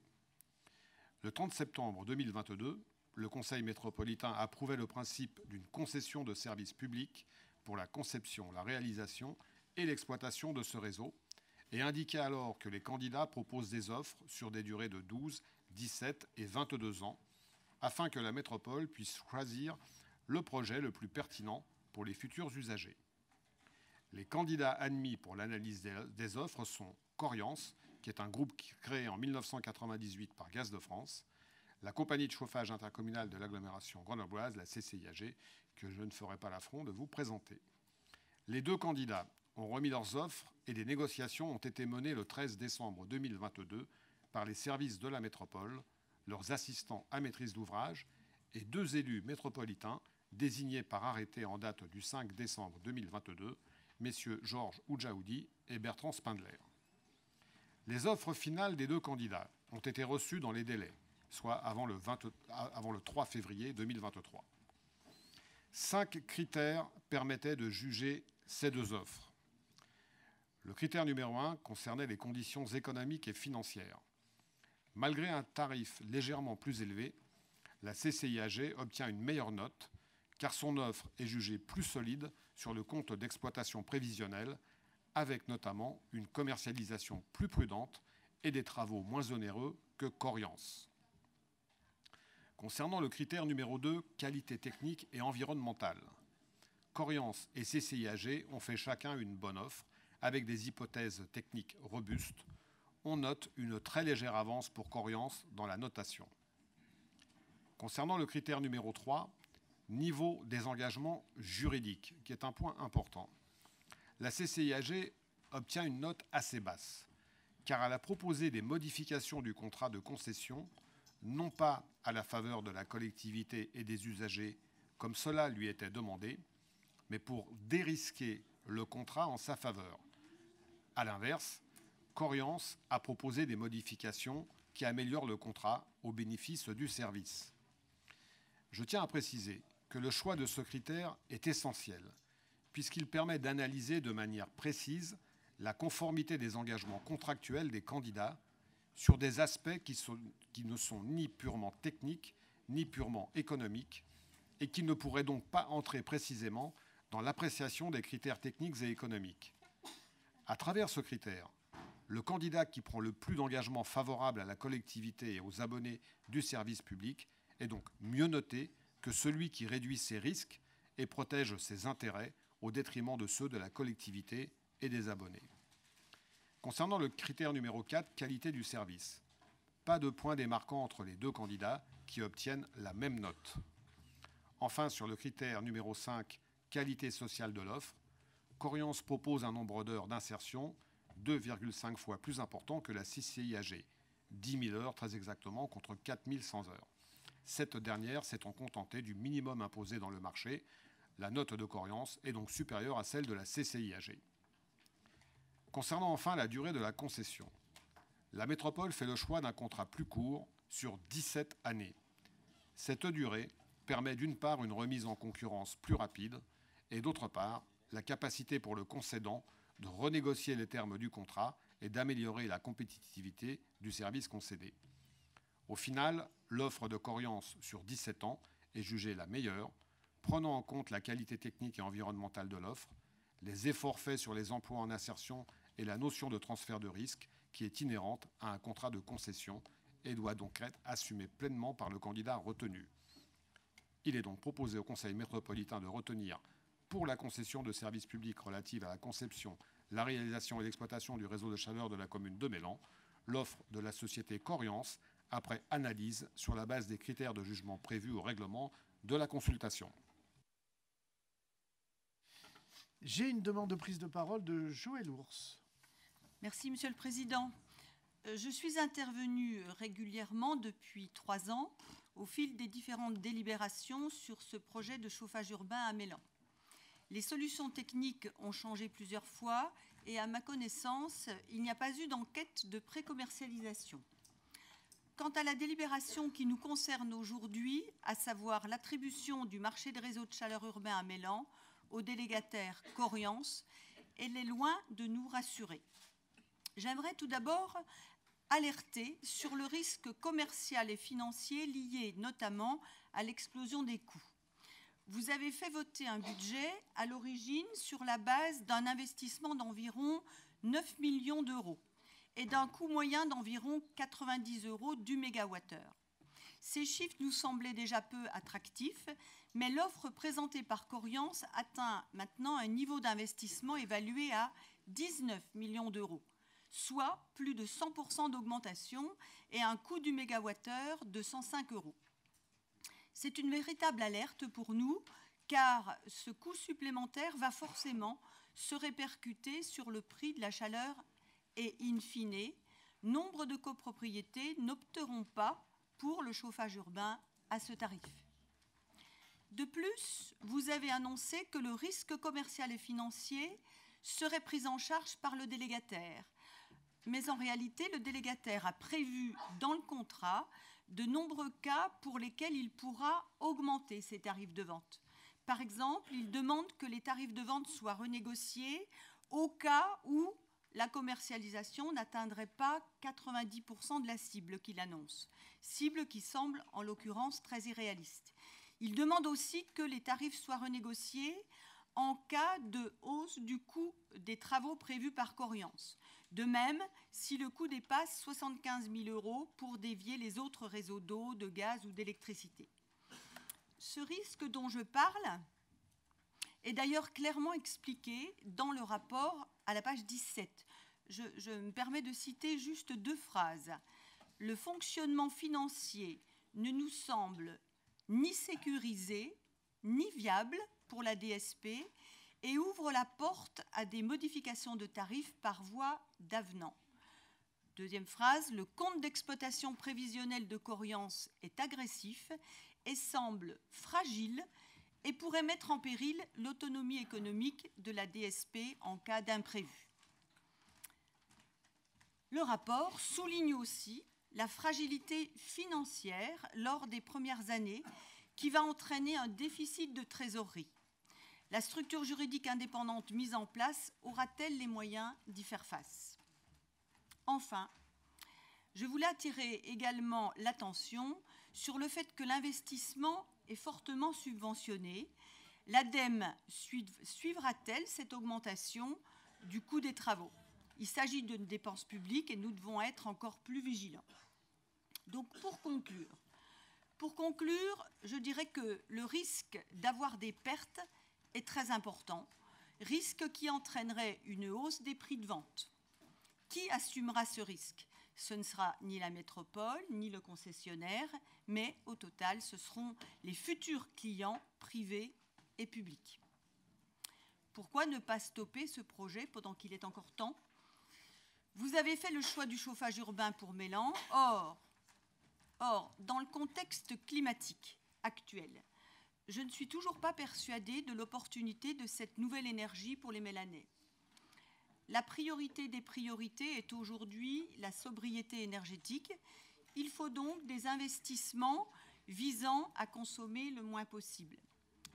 Le 30 septembre 2022, le Conseil métropolitain approuvait le principe d'une concession de services publics pour la conception, la réalisation et l'exploitation de ce réseau et indiquait alors que les candidats proposent des offres sur des durées de 12, 17 et 22 ans afin que la métropole puisse choisir le projet le plus pertinent pour les futurs usagers. Les candidats admis pour l'analyse des offres sont Coriance, qui est un groupe créé en 1998 par Gaz de France, la compagnie de chauffage intercommunale de l'agglomération grenobloise, la CCIAG, que je ne ferai pas l'affront de vous présenter. Les deux candidats ont remis leurs offres et des négociations ont été menées le 13 décembre 2022 par les services de la métropole, leurs assistants à maîtrise d'ouvrage et 2 élus métropolitains désignés par arrêté en date du 5 décembre 2022, messieurs Georges Oudjaoudi et Bertrand Spindler. Les offres finales des 2 candidats ont été reçues dans les délais, soit avant le 3 février 2023. 5 critères permettaient de juger ces 2 offres. Le critère numéro 1 concernait les conditions économiques et financières. Malgré un tarif légèrement plus élevé, la CCIAG obtient une meilleure note car son offre est jugée plus solide sur le compte d'exploitation prévisionnel, avec notamment une commercialisation plus prudente et des travaux moins onéreux que Coriance. Concernant le critère numéro 2, qualité technique et environnementale, Coriance et CCIAG ont fait chacun une bonne offre, avec des hypothèses techniques robustes. On note une très légère avance pour Coriance dans la notation. Concernant le critère numéro 3, niveau des engagements juridiques, qui est un point important. La CCIAG obtient une note assez basse, car elle a proposé des modifications du contrat de concession, non pas à la faveur de la collectivité et des usagers, comme cela lui était demandé, mais pour dérisquer le contrat en sa faveur. A l'inverse, Coriance a proposé des modifications qui améliorent le contrat au bénéfice du service. Je tiens à préciser que le choix de ce critère est essentiel, puisqu'il permet d'analyser de manière précise la conformité des engagements contractuels des candidats sur des aspects qui ne sont ni purement techniques, ni purement économiques, et qui ne pourraient donc pas entrer précisément dans l'appréciation des critères techniques et économiques. À travers ce critère, le candidat qui prend le plus d'engagements favorables à la collectivité et aux abonnés du service public est donc mieux noté que celui qui réduit ses risques et protège ses intérêts au détriment de ceux de la collectivité et des abonnés. Concernant le critère numéro 4, qualité du service, pas de point démarquant entre les deux candidats qui obtiennent la même note. Enfin, sur le critère numéro 5, qualité sociale de l'offre, Coriance propose un nombre d'heures d'insertion 2,5 fois plus important que la CCIAG, 10 000 heures très exactement contre 4 100 heures. Cette dernière s'étant contentée du minimum imposé dans le marché, la note de Coriance est donc supérieure à celle de la CCIAG. Concernant enfin la durée de la concession, la métropole fait le choix d'un contrat plus court sur 17 années. Cette durée permet d'une part une remise en concurrence plus rapide et d'autre part la capacité pour le concédant de renégocier les termes du contrat et d'améliorer la compétitivité du service concédé. Au final, l'offre de Coriance sur 17 ans est jugée la meilleure, prenant en compte la qualité technique et environnementale de l'offre, les efforts faits sur les emplois en insertion et la notion de transfert de risque qui est inhérente à un contrat de concession et doit donc être assumée pleinement par le candidat retenu. Il est donc proposé au Conseil métropolitain de retenir pour la concession de services publics relative à la conception, la réalisation et l'exploitation du réseau de chaleur de la commune de Mélan, l'offre de la société Coriance, après analyse sur la base des critères de jugement prévus au règlement de la consultation. J'ai une demande de prise de parole de Joël Ours. Merci, Monsieur le Président. Je suis intervenue régulièrement depuis 3 ans au fil des différentes délibérations sur ce projet de chauffage urbain à Mélan. Les solutions techniques ont changé plusieurs fois et à ma connaissance, il n'y a pas eu d'enquête de pré-commercialisation. Quant à la délibération qui nous concerne aujourd'hui, à savoir l'attribution du marché de réseau de chaleur urbain à Mélan au délégataire Coriance, elle est loin de nous rassurer. J'aimerais tout d'abord alerter sur le risque commercial et financier lié notamment à l'explosion des coûts. Vous avez fait voter un budget à l'origine sur la base d'un investissement d'environ 9 millions d'euros et d'un coût moyen d'environ 90 € du mégawattheure. Ces chiffres nous semblaient déjà peu attractifs, mais l'offre présentée par Coriance atteint maintenant un niveau d'investissement évalué à 19 millions d'euros, soit plus de 100% d'augmentation et un coût du mégawattheure de 105 €. C'est une véritable alerte pour nous, car ce coût supplémentaire va forcément se répercuter sur le prix de la chaleur et, in fine, nombre de copropriétés n'opteront pas pour le chauffage urbain à ce tarif. De plus, vous avez annoncé que le risque commercial et financier serait pris en charge par le délégataire. Mais en réalité, le délégataire a prévu dans le contrat de nombreux cas pour lesquels il pourra augmenter ses tarifs de vente. Par exemple, il demande que les tarifs de vente soient renégociés au cas où la commercialisation n'atteindrait pas 90% de la cible qu'il annonce, cible qui semble en l'occurrence très irréaliste. Il demande aussi que les tarifs soient renégociés en cas de hausse du coût des travaux prévus par Coriance. De même, si le coût dépasse 75 000 € pour dévier les autres réseaux d'eau, de gaz ou d'électricité. Ce risque dont je parle est d'ailleurs clairement expliquée dans le rapport à la page 17. Je me permets de citer juste 2 phrases. Le fonctionnement financier ne nous semble ni sécurisé, ni viable pour la DSP et ouvre la porte à des modifications de tarifs par voie d'avenant. 2e phrase, le compte d'exploitation prévisionnel de Coriance est agressif et semble fragile et pourrait mettre en péril l'autonomie économique de la DSP en cas d'imprévu. Le rapport souligne aussi la fragilité financière lors des premières années qui va entraîner un déficit de trésorerie. La structure juridique indépendante mise en place aura-t-elle les moyens d'y faire face ? Enfin, je voulais attirer également l'attention sur le fait que l'investissement est fortement subventionné. L'ADEME suivra-t-elle cette augmentation du coût des travaux ? Il s'agit d'une dépense publique et nous devons être encore plus vigilants. Donc pour conclure, je dirais que le risque d'avoir des pertes est très important, risque qui entraînerait une hausse des prix de vente. Qui assumera ce risque ? Ce ne sera ni la métropole, ni le concessionnaire, mais au total, ce seront les futurs clients privés et publics. Pourquoi ne pas stopper ce projet pendant qu'il est encore temps ? Vous avez fait le choix du chauffage urbain pour Mélan. Or, dans le contexte climatique actuel, je ne suis toujours pas persuadée de l'opportunité de cette nouvelle énergie pour les Mélanais. La priorité des priorités est aujourd'hui la sobriété énergétique. Il faut donc des investissements visant à consommer le moins possible.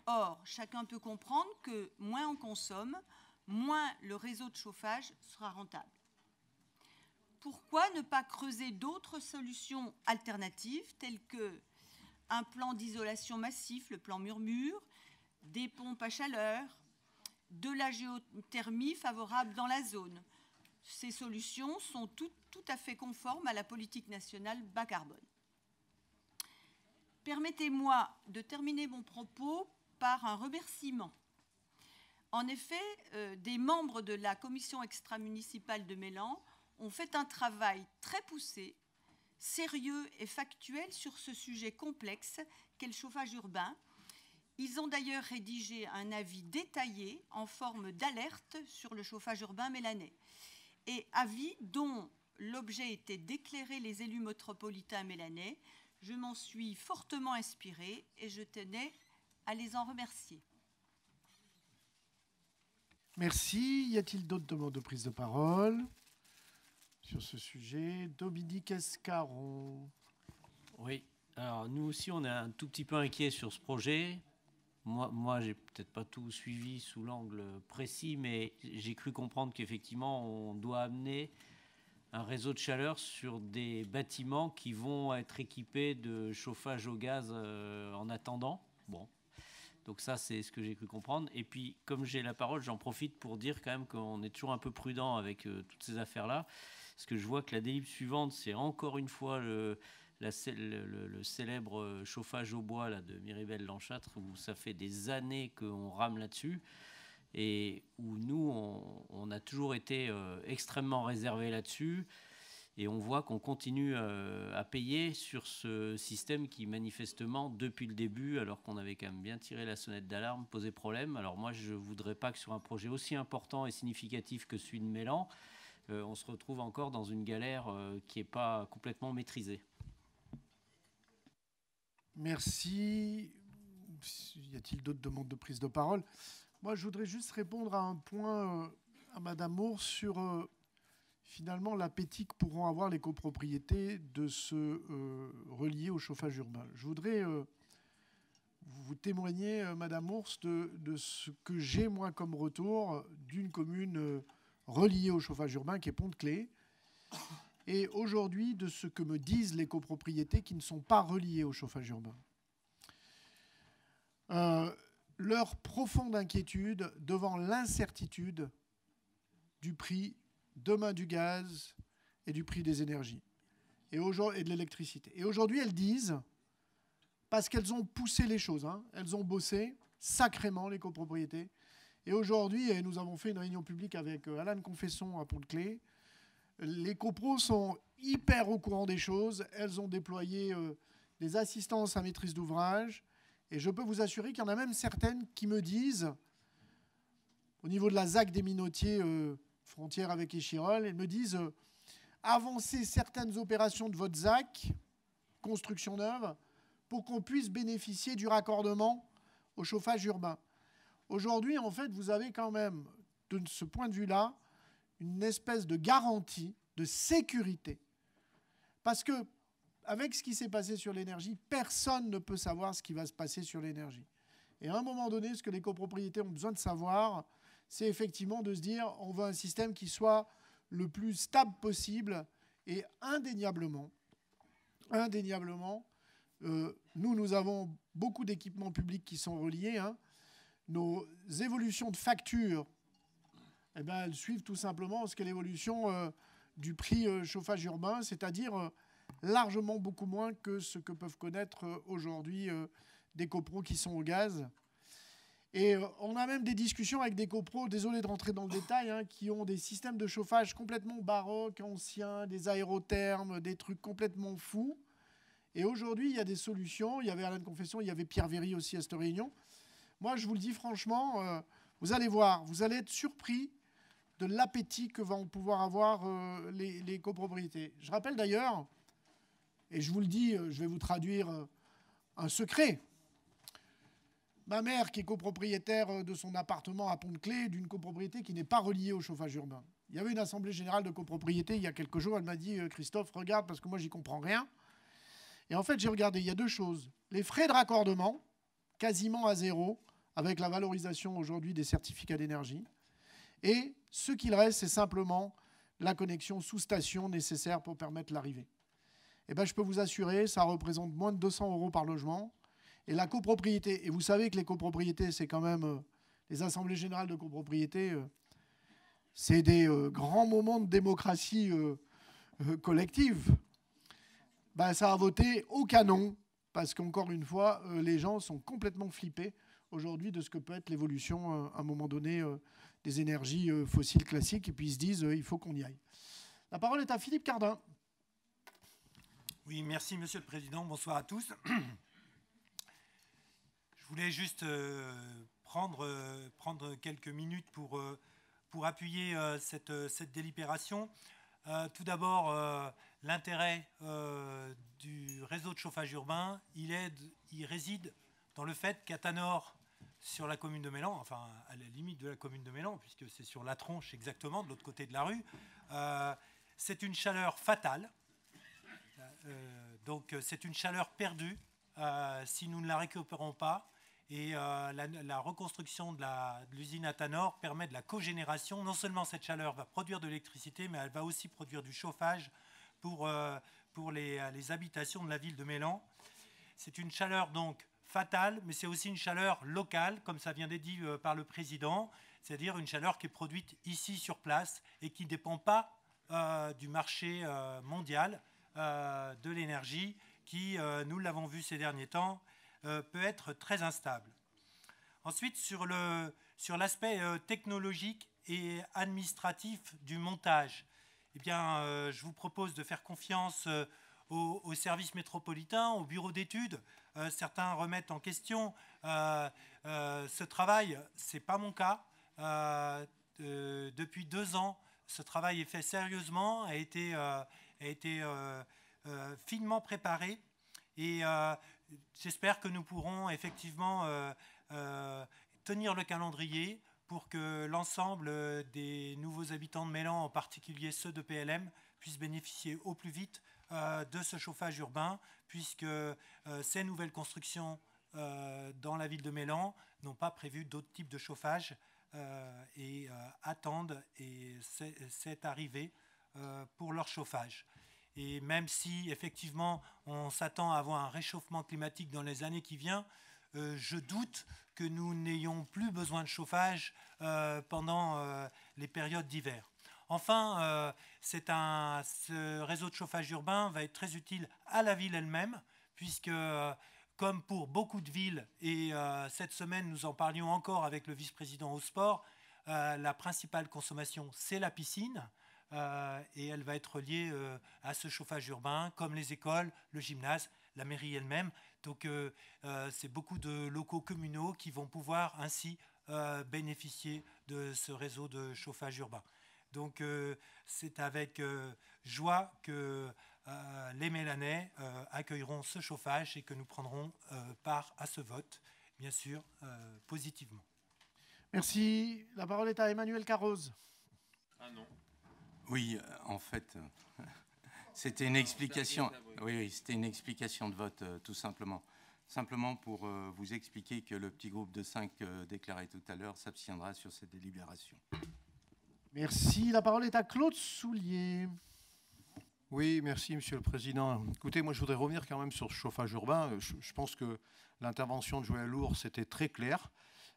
Or, chacun peut comprendre que moins on consomme, moins le réseau de chauffage sera rentable. Pourquoi ne pas creuser d'autres solutions alternatives telles qu'un plan d'isolation massif, le plan Murmure, des pompes à chaleur, de la géothermie favorable dans la zone. Ces solutions sont tout à fait conformes à la politique nationale bas carbone. Permettez-moi de terminer mon propos par un remerciement. En effet, des membres de la commission extramunicipale de Mélan ont fait un travail très poussé, sérieux et factuel sur ce sujet complexe qu'est le chauffage urbain. Ils ont d'ailleurs rédigé un avis détaillé en forme d'alerte sur le chauffage urbain mélanais. Et avis dont l'objet était d'éclairer les élus métropolitains mélanais. Je m'en suis fortement inspirée et je tenais à les en remercier. Merci. Y a-t-il d'autres demandes de prise de parole sur ce sujet? Dominique Escaron. Oui, alors nous aussi, on est un tout petit peu inquiets sur ce projet. Moi, j'ai peut-être pas tout suivi sous l'angle précis, mais j'ai cru comprendre qu'effectivement, on doit amener un réseau de chaleur sur des bâtiments qui vont être équipés de chauffage au gaz en attendant. Bon, donc ça, c'est ce que j'ai cru comprendre. Et puis, comme j'ai la parole, j'en profite pour dire quand même qu'on est toujours un peu prudent avec toutes ces affaires-là, parce que je vois que la délib suivante, c'est encore une fois le célèbre chauffage au bois là, de Miribel-Lanchâtre, où ça fait des années qu'on rame là-dessus, et où nous, on a toujours été extrêmement réservés là-dessus, et on voit qu'on continue à payer sur ce système qui, manifestement, depuis le début, alors qu'on avait quand même bien tiré la sonnette d'alarme, posait problème. Alors moi, je ne voudrais pas que sur un projet aussi important et significatif que celui de Mélan, on se retrouve encore dans une galère qui n'est pas complètement maîtrisée. Merci. Y a-t-il d'autres demandes de prise de parole? Moi, je voudrais juste répondre à un point à Madame Moore sur finalement l'appétit que pourront avoir les copropriétés de se relier au chauffage urbain. Je voudrais vous témoigner, Madame Moore, de ce que j'ai moi comme retour d'une commune reliée au chauffage urbain qui est Pont-de-Clé. Et aujourd'hui, de ce que me disent les copropriétés qui ne sont pas reliées au chauffage urbain. Leur profonde inquiétude devant l'incertitude du prix demain du gaz et du prix des énergies et de l'électricité. Et aujourd'hui, elles disent, parce qu'elles ont poussé les choses, elles ont bossé sacrément, les copropriétés, Et aujourd'hui, et nous avons fait une réunion publique avec Alain Confesson à Pont-de-Clé, les copros sont hyper au courant des choses. Elles ont déployé des assistances à maîtrise d'ouvrage. Et je peux vous assurer qu'il y en a même certaines qui me disent, au niveau de la ZAC des Minotiers, frontière avec Échirol, elles me disent avancez certaines opérations de votre ZAC, construction neuve, pour qu'on puisse bénéficier du raccordement au chauffage urbain. Aujourd'hui, en fait, vous avez quand même, de ce point de vue-là, une espèce de garantie de sécurité. Parce que, avec ce qui s'est passé sur l'énergie, personne ne peut savoir ce qui va se passer sur l'énergie. Et à un moment donné, ce que les copropriétés ont besoin de savoir, c'est effectivement de se dire on veut un système qui soit le plus stable possible. Et indéniablement, nous avons beaucoup d'équipements publics qui sont reliés. Nos évolutions de factures, eh ben, elles suivent tout simplement ce qu'est l'évolution du prix chauffage urbain, c'est-à-dire largement beaucoup moins que ce que peuvent connaître aujourd'hui des copros qui sont au gaz. Et on a même des discussions avec des copros, désolé de rentrer dans le détail, qui ont des systèmes de chauffage complètement baroques, anciens, des aérothermes, des trucs complètement fous. Et aujourd'hui, il y a des solutions. Il y avait Alain Confesson, il y avait Pierre Véry aussi à cette réunion. Moi, je vous le dis franchement, vous allez voir, vous allez être surpris de l'appétit que vont pouvoir avoir les copropriétés. Je rappelle d'ailleurs, et je vous le dis, je vais vous traduire un secret. Ma mère, qui est copropriétaire de son appartement à Pont-de-Clé, d'une copropriété qui n'est pas reliée au chauffage urbain. Il y avait une assemblée générale de copropriété il y a quelques jours. Elle m'a dit « Christophe, regarde, parce que moi, j'y comprends rien. » Et en fait, j'ai regardé. Il y a deux choses. Les frais de raccordement, quasiment à zéro, avec la valorisation aujourd'hui des certificats d'énergie. Et ce qu'il reste, c'est simplement la connexion sous station nécessaire pour permettre l'arrivée. Eh bien, je peux vous assurer, ça représente moins de 200 € par logement. Et la copropriété, et vous savez que les copropriétés, c'est quand même les assemblées générales de copropriété, c'est des grands moments de démocratie collective. Ben, ça a voté au canon, parce qu'encore une fois, les gens sont complètement flippés aujourd'hui de ce que peut être l'évolution, à un moment donné, des énergies fossiles classiques, et puis ils se disent il faut qu'on y aille. La parole est à Philippe Cardin. Oui, merci Monsieur le Président. Bonsoir à tous. Je voulais juste prendre quelques minutes pour appuyer cette délibération. Tout d'abord, l'intérêt du réseau de chauffage urbain, il réside dans le fait qu'à Tanor, sur la commune de Mélan, enfin à la limite de la commune de Mélan, puisque c'est sur la tronche exactement, de l'autre côté de la rue, c'est une chaleur fatale. Donc c'est une chaleur perdue si nous ne la récupérons pas. Et la reconstruction de l'usine à Tanor permet de la cogénération. Non seulement cette chaleur va produire de l'électricité, mais elle va aussi produire du chauffage pour les habitations de la ville de Mélan. C'est une chaleur donc fatale, mais c'est aussi une chaleur locale, comme ça vient d'être dit par le président, c'est-à-dire une chaleur qui est produite ici sur place et qui ne dépend pas du marché mondial de l'énergie qui, nous l'avons vu ces derniers temps, peut être très instable. Ensuite, sur l'aspect technologique et administratif du montage, eh bien, je vous propose de faire confiance aux services métropolitains, aux bureaux d'études. Certains remettent en question ce travail. Ce n'est pas mon cas. Depuis 2 ans, ce travail est fait sérieusement, a été finement préparé. Et j'espère que nous pourrons effectivement tenir le calendrier pour que l'ensemble des nouveaux habitants de Mélan, en particulier ceux de PLM, puissent bénéficier au plus vite de ce chauffage urbain, puisque ces nouvelles constructions dans la ville de Mélan n'ont pas prévu d'autres types de chauffage et attendent cette arrivée pour leur chauffage. Et même si, effectivement, on s'attend à avoir un réchauffement climatique dans les années qui viennent, je doute que nous n'ayons plus besoin de chauffage pendant les périodes d'hiver. Enfin, ce réseau de chauffage urbain va être très utile à la ville elle-même, puisque, comme pour beaucoup de villes, et cette semaine nous en parlions encore avec le vice-président au sport, la principale consommation c'est la piscine, et elle va être liée à ce chauffage urbain, comme les écoles, le gymnase, la mairie elle-même. Donc c'est beaucoup de locaux communaux qui vont pouvoir ainsi bénéficier de ce réseau de chauffage urbain. Donc c'est avec joie que les Mélanais accueilleront ce chauffage et que nous prendrons part à ce vote, bien sûr, positivement. Merci. La parole est à Emmanuel Carroz. Ah non. Oui, en fait, c'était une explication. Oui, c'était une explication de vote, tout simplement. Simplement pour vous expliquer que le petit groupe de 5 déclaré tout à l'heure s'abstiendra sur cette délibération. Merci. La parole est à Claude Soulier. Oui, merci, Monsieur le Président. Écoutez, moi, je voudrais revenir quand même sur le chauffage urbain. Je pense que l'intervention de Joël Lourd, c'était très clair.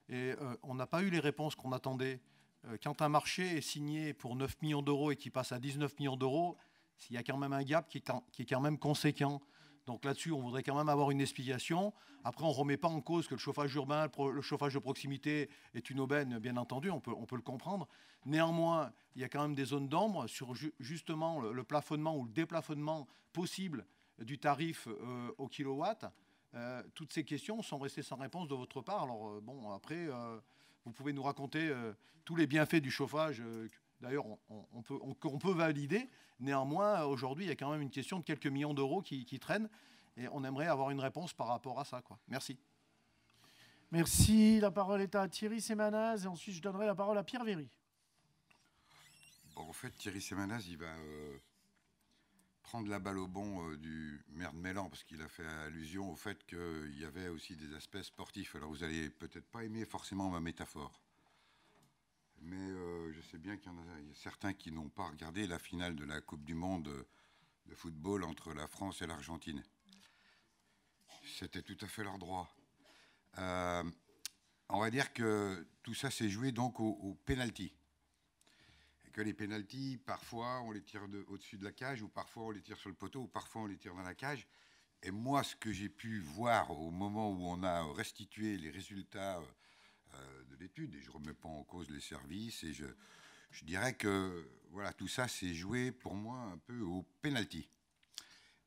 Et on n'a pas eu les réponses qu'on attendait. Quand un marché est signé pour 9 millions d'euros et qui passe à 19 millions d'euros, il y a quand même un gap qui est quand même conséquent. Donc là-dessus, on voudrait quand même avoir une explication. Après, on ne remet pas en cause que le chauffage urbain, le chauffage de proximité est une aubaine, bien entendu, on peut le comprendre. Néanmoins, il y a quand même des zones d'ombre sur justement le plafonnement ou le déplafonnement possible du tarif au kilowatt. Toutes ces questions sont restées sans réponse de votre part. Alors, bon, après, vous pouvez nous raconter tous les bienfaits du chauffage. D'ailleurs, on peut valider. Néanmoins, aujourd'hui, il y a quand même une question de quelques millions d'euros qui traînent. Et on aimerait avoir une réponse par rapport à ça, quoi. Merci. Merci. La parole est à Thierry Semanaz. Et ensuite, je donnerai la parole à Pierre Véry. Bon, en fait, Thierry Semanaz, il va prendre la balle au bon du maire de Mélan, parce qu'il a fait allusion au fait qu'il y avait aussi des aspects sportifs. Alors, vous allez peut-être pas aimer forcément ma métaphore. Mais je sais bien qu'il y a certains qui n'ont pas regardé la finale de la Coupe du Monde de football entre la France et l'Argentine. C'était tout à fait leur droit. On va dire que tout ça s'est joué donc au pénalty. Et que les pénaltys, parfois, on les tire au-dessus de la cage, ou parfois on les tire sur le poteau, ou parfois on les tire dans la cage. Et moi, ce que j'ai pu voir au moment où on a restitué les résultats de l'étude, et je ne remets pas en cause les services, et je dirais que voilà, tout ça s'est joué pour moi un peu au pénalty.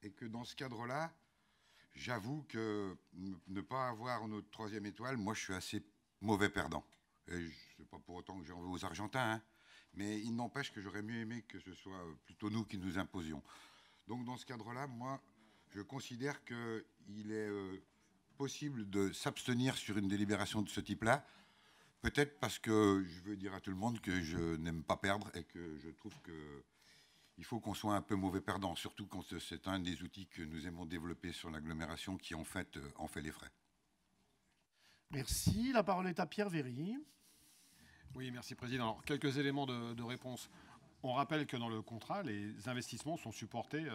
Et que dans ce cadre-là, j'avoue que ne pas avoir notre 3e étoile, moi je suis assez mauvais perdant. Et ce n'est pas pour autant que j'en veux aux Argentins, hein, mais il n'empêche que j'aurais mieux aimé que ce soit plutôt nous qui nous imposions. Donc dans ce cadre-là, moi je considère qu'il est possible de s'abstenir sur une délibération de ce type-là. Peut-être parce que je veux dire à tout le monde que je n'aime pas perdre et que je trouve qu'il faut qu'on soit un peu mauvais perdant, surtout quand c'est un des outils que nous aimons développer sur l'agglomération qui en fait les frais. Merci. La parole est à Pierre Véry. Oui, merci Président. Alors, quelques éléments de réponse. On rappelle que dans le contrat, les investissements sont supportés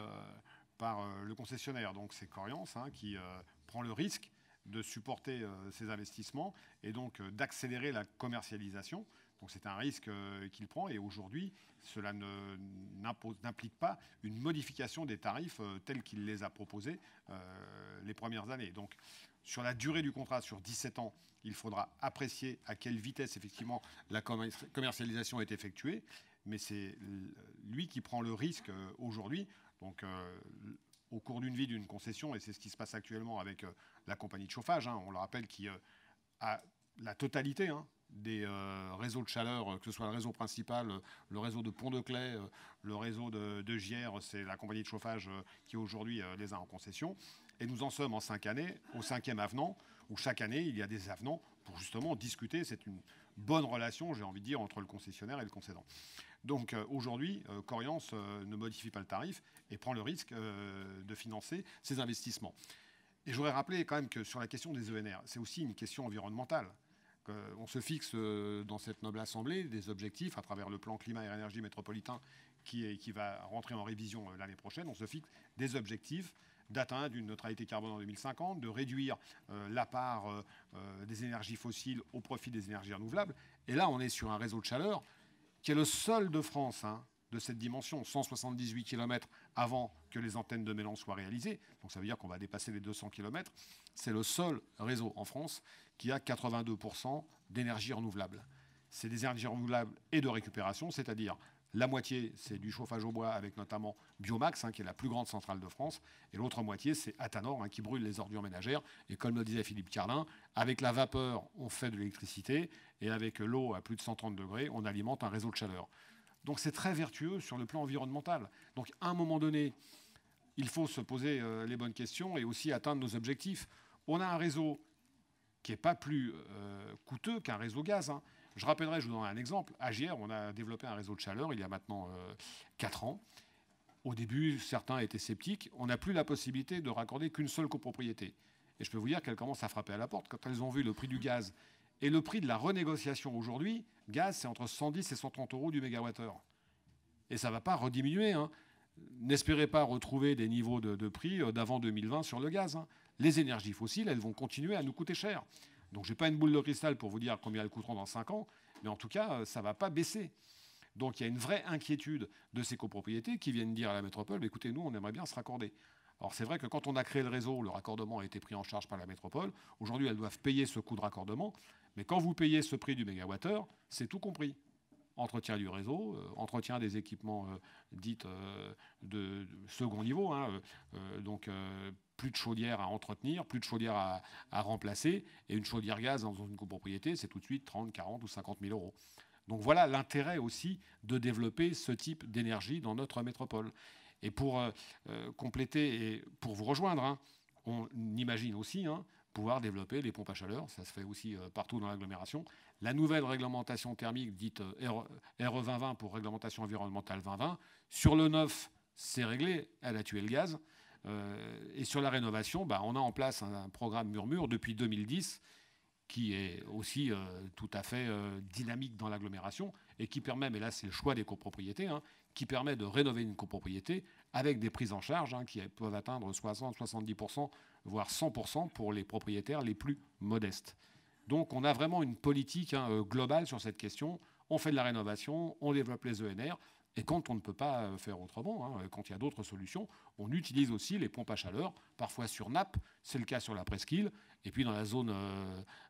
par le concessionnaire. Donc c'est Coriance qui prend le risque de supporter ces investissements et donc d'accélérer la commercialisation. Donc c'est un risque qu'il prend et aujourd'hui, cela n'implique pas une modification des tarifs tels qu'il les a proposés les premières années. Donc sur la durée du contrat, sur 17 ans, il faudra apprécier à quelle vitesse effectivement la commercialisation est effectuée, mais c'est lui qui prend le risque aujourd'hui. Donc au cours d'une vie d'une concession, et c'est ce qui se passe actuellement avec la compagnie de chauffage, on le rappelle, qui a la totalité des réseaux de chaleur, que ce soit le réseau principal, le réseau de Pont-de-Claix, le réseau de Gières, c'est la compagnie de chauffage qui aujourd'hui les a en concession. Et nous en sommes en 5 années, au 5e avenant, où chaque année il y a des avenants pour justement discuter. C'est une bonne relation, j'ai envie de dire, entre le concessionnaire et le concédant. Donc aujourd'hui, Coriance ne modifie pas le tarif et prend le risque de financer ces investissements. Et je voudrais rappeler quand même que sur la question des ENR, c'est aussi une question environnementale. On se fixe dans cette noble assemblée des objectifs à travers le plan climat et énergie métropolitain qui va rentrer en révision l'année prochaine. On se fixe des objectifs d'atteindre une neutralité carbone en 2050, de réduire la part des énergies fossiles au profit des énergies renouvelables. Et là, on est sur un réseau de chaleur qui est le seul de France de cette dimension, 178 km avant que les antennes de Mélan soient réalisées. Donc ça veut dire qu'on va dépasser les 200 km. C'est le seul réseau en France qui a 82% d'énergie renouvelable. C'est des énergies renouvelables et de récupération, c'est-à-dire la moitié, c'est du chauffage au bois avec notamment Biomax, qui est la plus grande centrale de France, et l'autre moitié, c'est Athanor, qui brûle les ordures ménagères. Et comme le disait Philippe Carlin, avec la vapeur, on fait de l'électricité, et avec l'eau à plus de 130 degrés, on alimente un réseau de chaleur. Donc c'est très vertueux sur le plan environnemental. Donc à un moment donné, il faut se poser les bonnes questions et aussi atteindre nos objectifs. On a un réseau qui n'est pas plus coûteux qu'un réseau gaz. Je rappellerai, je vous donnerai un exemple. À Gières, on a développé un réseau de chaleur il y a maintenant 4 ans. Au début, certains étaient sceptiques. On n'a plus la possibilité de raccorder qu'une seule copropriété. Et je peux vous dire qu'elles commencent à frapper à la porte. Quand elles ont vu le prix du gaz et le prix de la renégociation aujourd'hui, gaz, c'est entre 110 et 130 euros du mégawattheure. Et ça ne va pas rediminuer. N'espérez pas retrouver des niveaux de prix d'avant 2020 sur le gaz. Les énergies fossiles, elles vont continuer à nous coûter cher. Donc je n'ai pas une boule de cristal pour vous dire combien elles coûteront dans 5 ans, mais en tout cas, ça ne va pas baisser. Donc il y a une vraie inquiétude de ces copropriétés qui viennent dire à la métropole, écoutez, nous, on aimerait bien se raccorder. Alors c'est vrai que quand on a créé le réseau, le raccordement a été pris en charge par la métropole. Aujourd'hui, elles doivent payer ce coût de raccordement. Mais quand vous payez ce prix du mégawattheure, c'est tout compris. Entretien du réseau, entretien des équipements dits de second niveau, donc plus de chaudière à entretenir, plus de chaudière à remplacer, et une chaudière gaz dans une copropriété, c'est tout de suite 30, 40 ou 50 000 euros. Donc voilà l'intérêt aussi de développer ce type d'énergie dans notre métropole. Et pour compléter et pour vous rejoindre, on imagine aussi pouvoir développer les pompes à chaleur, ça se fait aussi partout dans l'agglomération. La nouvelle réglementation thermique dite RE 2020 pour réglementation environnementale 2020, sur le neuf, c'est réglé, elle a tué le gaz. Et sur la rénovation, on a en place un programme Murmure depuis 2010 qui est aussi tout à fait dynamique dans l'agglomération et qui permet, mais là c'est le choix des copropriétés, qui permet de rénover une copropriété avec des prises en charge qui peuvent atteindre 60, 70%, voire 100% pour les propriétaires les plus modestes. Donc on a vraiment une politique globale sur cette question. On fait de la rénovation, on développe les ENR, et quand on ne peut pas faire autrement, quand il y a d'autres solutions, on utilise aussi les pompes à chaleur, parfois sur nappe, c'est le cas sur la presqu'île, et puis dans la zone,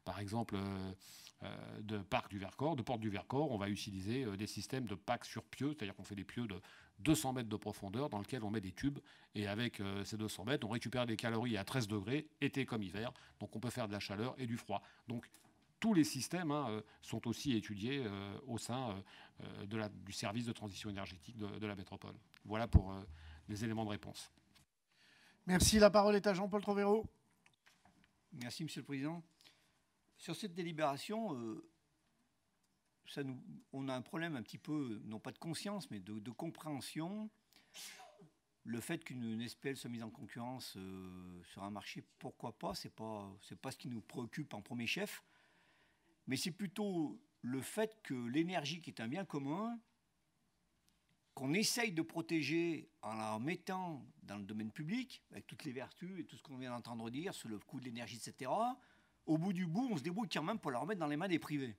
par exemple, de Parc du Vercors, de Porte du Vercors, on va utiliser des systèmes de PAC sur pieux, c'est-à-dire qu'on fait des pieux de 200 mètres de profondeur dans lesquels on met des tubes, et avec ces 200 mètres, on récupère des calories à 13 degrés, été comme hiver, donc on peut faire de la chaleur et du froid. Donc tous les systèmes sont aussi étudiés au sein du service de transition énergétique de la métropole. Voilà pour les éléments de réponse. Merci. La parole est à Jean-Paul Trovero. Merci, Monsieur le Président. Sur cette délibération, on a un problème un petit peu, non pas de conscience, mais de compréhension. Le fait qu'une SPL soit mise en concurrence sur un marché, pourquoi pas, c'est pas ce qui nous préoccupe en premier chef. Mais c'est plutôt le fait que l'énergie, qui est un bien commun, qu'on essaye de protéger en la mettant dans le domaine public, avec toutes les vertus et tout ce qu'on vient d'entendre dire sur le coût de l'énergie, etc., au bout du bout, on se débrouille quand même pour la remettre dans les mains des privés.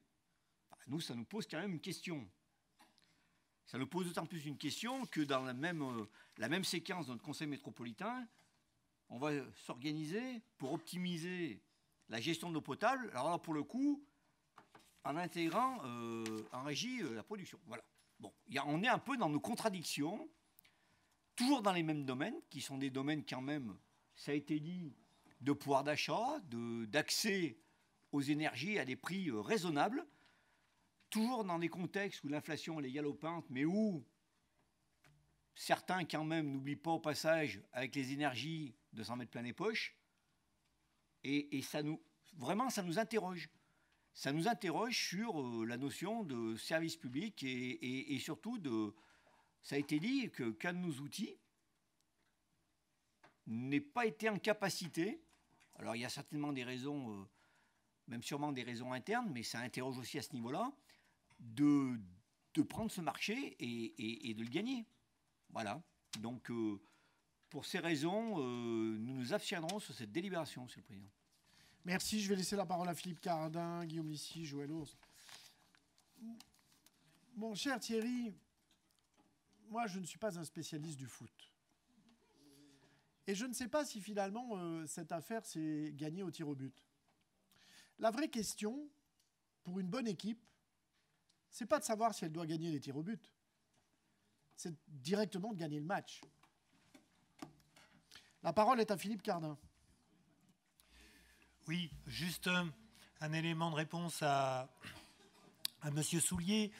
Nous, ça nous pose quand même une question. Ça nous pose d'autant plus une question que dans la même séquence de notre conseil métropolitain, on va s'organiser pour optimiser la gestion de l'eau potable. Alors là, pour le coup, en intégrant en régie la production. Voilà. Bon, on est un peu dans nos contradictions, toujours dans les mêmes domaines, qui sont des domaines quand même, ça a été dit, de pouvoir d'achat, d'accès aux énergies à des prix raisonnables, toujours dans des contextes où l'inflation est galopante, mais où certains quand même n'oublient pas au passage, avec les énergies, de s'en mettre plein les poches. Et ça nous interroge. Ça nous interroge sur la notion de service public et surtout ça a été dit qu'un de nos outils n'ait pas été en capacité, alors il y a certainement des raisons, même sûrement des raisons internes, mais ça interroge aussi à ce niveau-là, de prendre ce marché et de le gagner. Voilà. Donc pour ces raisons, nous nous abstiendrons sur cette délibération, Monsieur le Président. Merci. Je vais laisser la parole à Philippe Cardin, Guillaume Lissi, Joël Ours. Mon cher Thierry, moi, je ne suis pas un spécialiste du foot. Et je ne sais pas si finalement cette affaire s'est gagnée au tir au but. La vraie question, pour une bonne équipe, c'est pas de savoir si elle doit gagner les tirs au but. C'est directement de gagner le match. La parole est à Philippe Cardin. Oui, juste un élément de réponse à M. Soulier,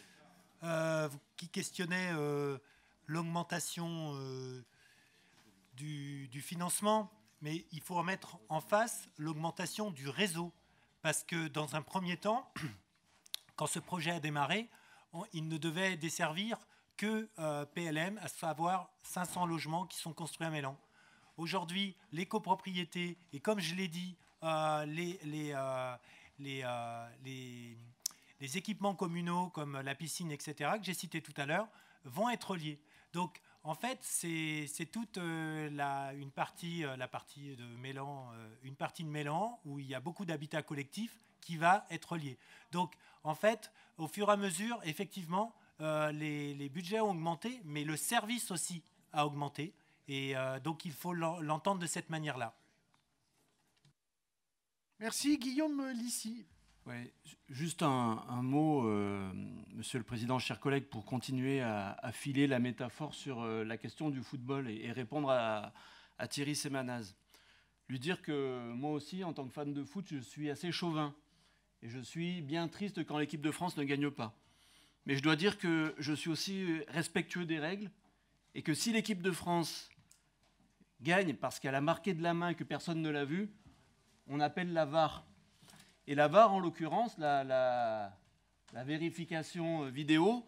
qui questionnait l'augmentation du financement, mais il faut remettre en face l'augmentation du réseau. Parce que dans un premier temps, quand ce projet a démarré, il ne devait desservir que PLM, à savoir 500 logements qui sont construits à Mélan. Aujourd'hui, les copropriétés, et comme je l'ai dit, les équipements communaux comme la piscine, etc., que j'ai cité tout à l'heure, vont être liés. Donc, en fait, c'est toute une partie de Mélan où il y a beaucoup d'habitats collectifs qui va être liée. Donc, en fait, au fur et à mesure, effectivement, les budgets ont augmenté, mais le service aussi a augmenté. Et donc, il faut l'entendre de cette manière-là. Merci. Guillaume Lissy. Ouais, juste un mot, Monsieur le Président, chers collègues, pour continuer à filer la métaphore sur la question du football et répondre à Thierry Semanaz. Lui dire que moi aussi, en tant que fan de foot, je suis assez chauvin. Et je suis bien triste quand l'équipe de France ne gagne pas. Mais je dois dire que je suis aussi respectueux des règles et que si l'équipe de France gagne parce qu'elle a marqué de la main et que personne ne l'a vu, on appelle la VAR. Et la VAR, en l'occurrence, la vérification vidéo,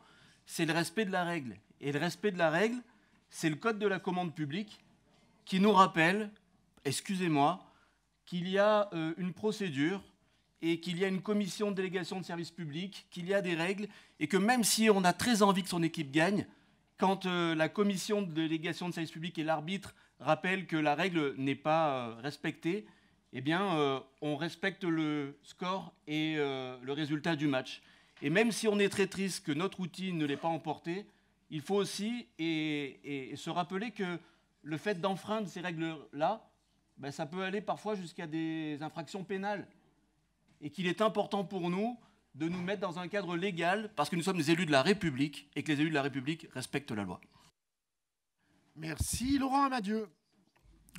c'est le respect de la règle. Et le respect de la règle, c'est le code de la commande publique qui nous rappelle, excusez-moi, qu'il y a une procédure et qu'il y a une commission de délégation de service public, qu'il y a des règles, et que même si on a très envie que son équipe gagne, quand la commission de délégation de service public et l'arbitre rappellent que la règle n'est pas respectée, eh bien, on respecte le score et le résultat du match. Et même si on est très triste que notre outil ne l'ait pas emporté, il faut aussi et se rappeler que le fait d'enfreindre ces règles-là, ben, ça peut aller parfois jusqu'à des infractions pénales. Et qu'il est important pour nous de nous mettre dans un cadre légal parce que nous sommes des élus de la République et que les élus de la République respectent la loi. Merci. Laurent Amadieu.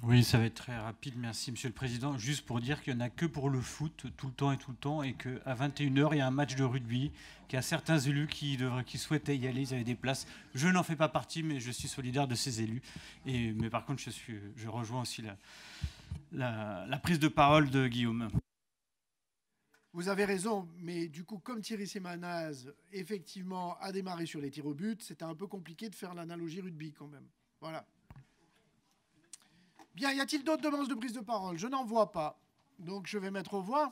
Oui, ça va être très rapide. Merci, Monsieur le Président. Juste pour dire qu'il n'y en a que pour le foot, tout le temps, et qu'à 21h, il y a un match de rugby, qu'il y a certains élus qui souhaitaient y aller, ils avaient des places. Je n'en fais pas partie, mais je suis solidaire de ces élus. Mais par contre, je rejoins aussi la prise de parole de Guillaume. Vous avez raison, mais du coup, comme Thierry Semanaz, effectivement, a démarré sur les tirs au but, c'était un peu compliqué de faire l'analogie rugby quand même. Voilà. Bien, y a-t-il d'autres demandes de prise de parole? Je n'en vois pas. Donc, je vais mettre aux voix.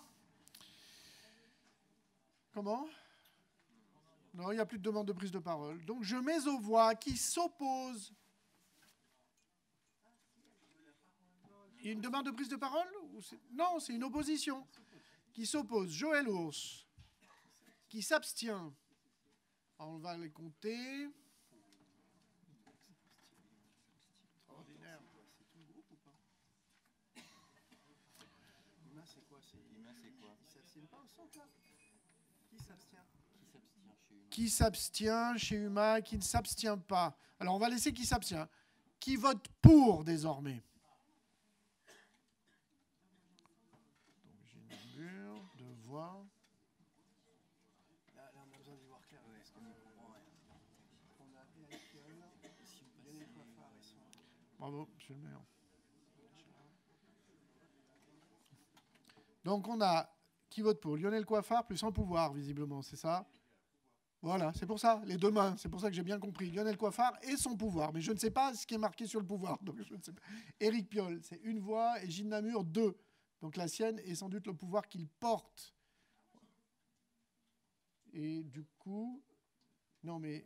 Comment? Non, il n'y a plus de demande de prise de parole. Donc, je mets aux voix qui s'oppose. Il y a une demande de prise de parole? Non, c'est une opposition. Qui s'oppose? Joël Ours. Qui s'abstient? On va les compter. Qui s'abstient chez Huma, qui ne s'abstient pas. Alors, on va laisser qui s'abstient. Qui vote pour, désormais? Donc, j'ai une mur, 2 voix. Là, on a besoin d'y voir clair. Bravo, monsieur le maire. Donc, on a qui vote pour? Lionel Coiffard, plus sans pouvoir, visiblement, c'est ça? Voilà, c'est pour ça, les deux mains, c'est pour ça que j'ai bien compris. Lionel Coiffard et son pouvoir, mais je ne sais pas ce qui est marqué sur le pouvoir. Donc je ne sais pas. Éric Piolle, c'est 1 voix, et Gilles Namur, 2. Donc la sienne est sans doute le pouvoir qu'il porte. Et du coup, non mais,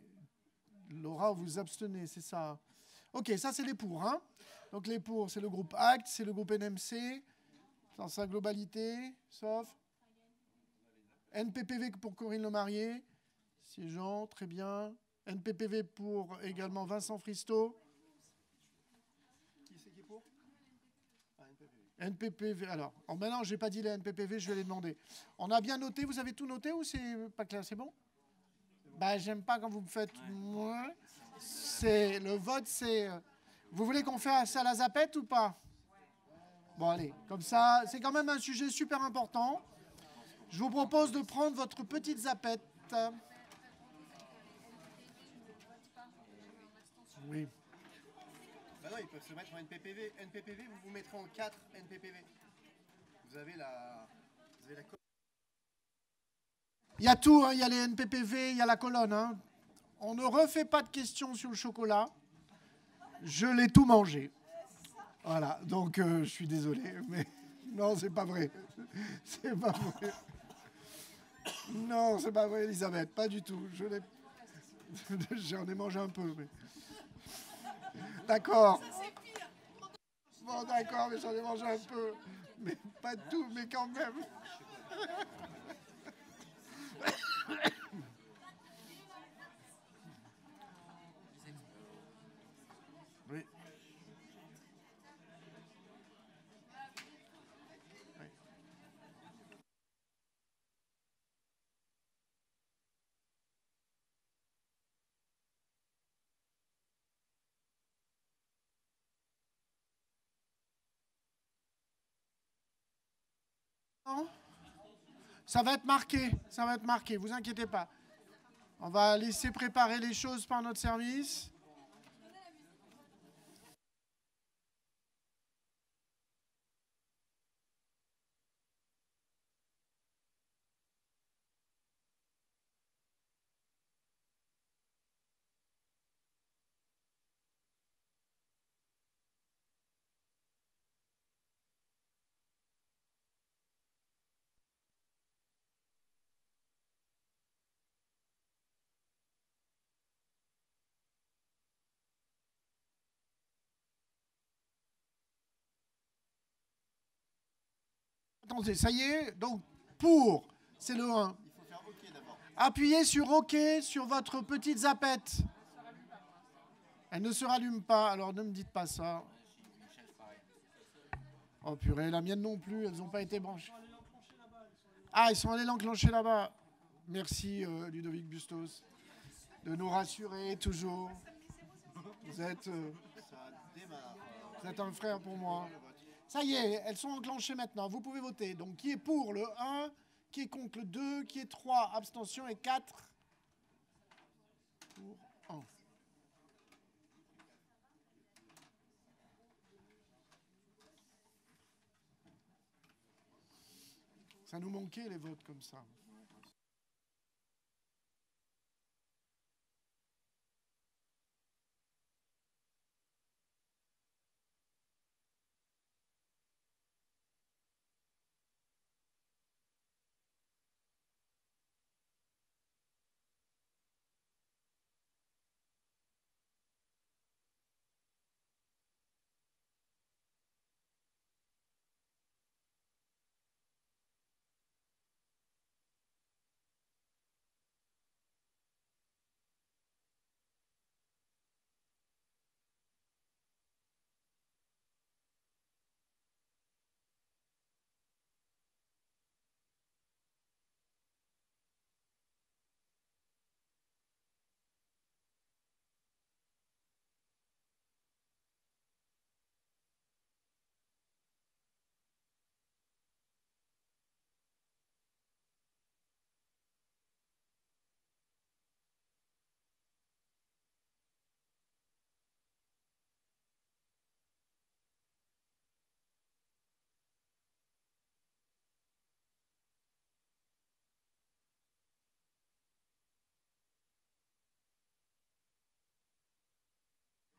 Laura, vous abstenez, c'est ça. Ok, ça c'est les pour. Hein. Donc les pour, c'est le groupe ACT, c'est le groupe NMC, dans sa globalité, sauf NPPV pour Corinne Lemarié. Siégeant, très bien. NPPV pour également Vincent Fristo. Qui c'est qui est pour NPPV, alors, maintenant, je n'ai pas dit les NPPV, je vais les demander. On a bien noté, vous avez tout noté ou c'est pas clair, c'est bon? Bah, j'aime pas quand vous me faites... Ouais. C'est, le vote, c'est... Vous voulez qu'on fasse ça à la zapette ou pas? Bon, allez, comme ça, c'est quand même un sujet super important. Je vous propose de prendre votre petite zapette. Oui. Bah non, ils peuvent se mettre en NPPV. NPPV, vous vous mettrez en 4 NPPV. Vous avez la... Il y a tout, hein, il y a les NPPV, il y a la colonne. Hein. On ne refait pas de questions sur le chocolat. Je l'ai tout mangé. Voilà, donc je suis désolé, mais non, c'est pas vrai. C'est pas vrai. Non, c'est pas vrai, Elisabeth, pas du tout. J'en ai mangé un peu, mais... D'accord. Bon, d'accord, mais j'en ai mangé un peu. Mais pas tout, mais quand même. Oui. Non, ça va être marqué, vous inquiétez pas. On va laisser préparer les choses par notre service. Attendez, ça y est, donc pour, c'est le 1. Il faut faire OK d'abord. Appuyez sur OK sur votre petite zapette. Elle ne se rallume pas, alors ne me dites pas ça. Oh purée, la mienne non plus, elles n'ont pas été branchées. Ah, ils sont allés l'enclencher là-bas. Merci Ludovic Bustos de nous rassurer toujours. Vous êtes un frère pour moi. Ça y est, elles sont enclenchées maintenant. Vous pouvez voter. Donc, qui est pour le 1, qui est contre le 2, qui est 3, abstention et 4 pour 1. Ça nous manquait les votes comme ça.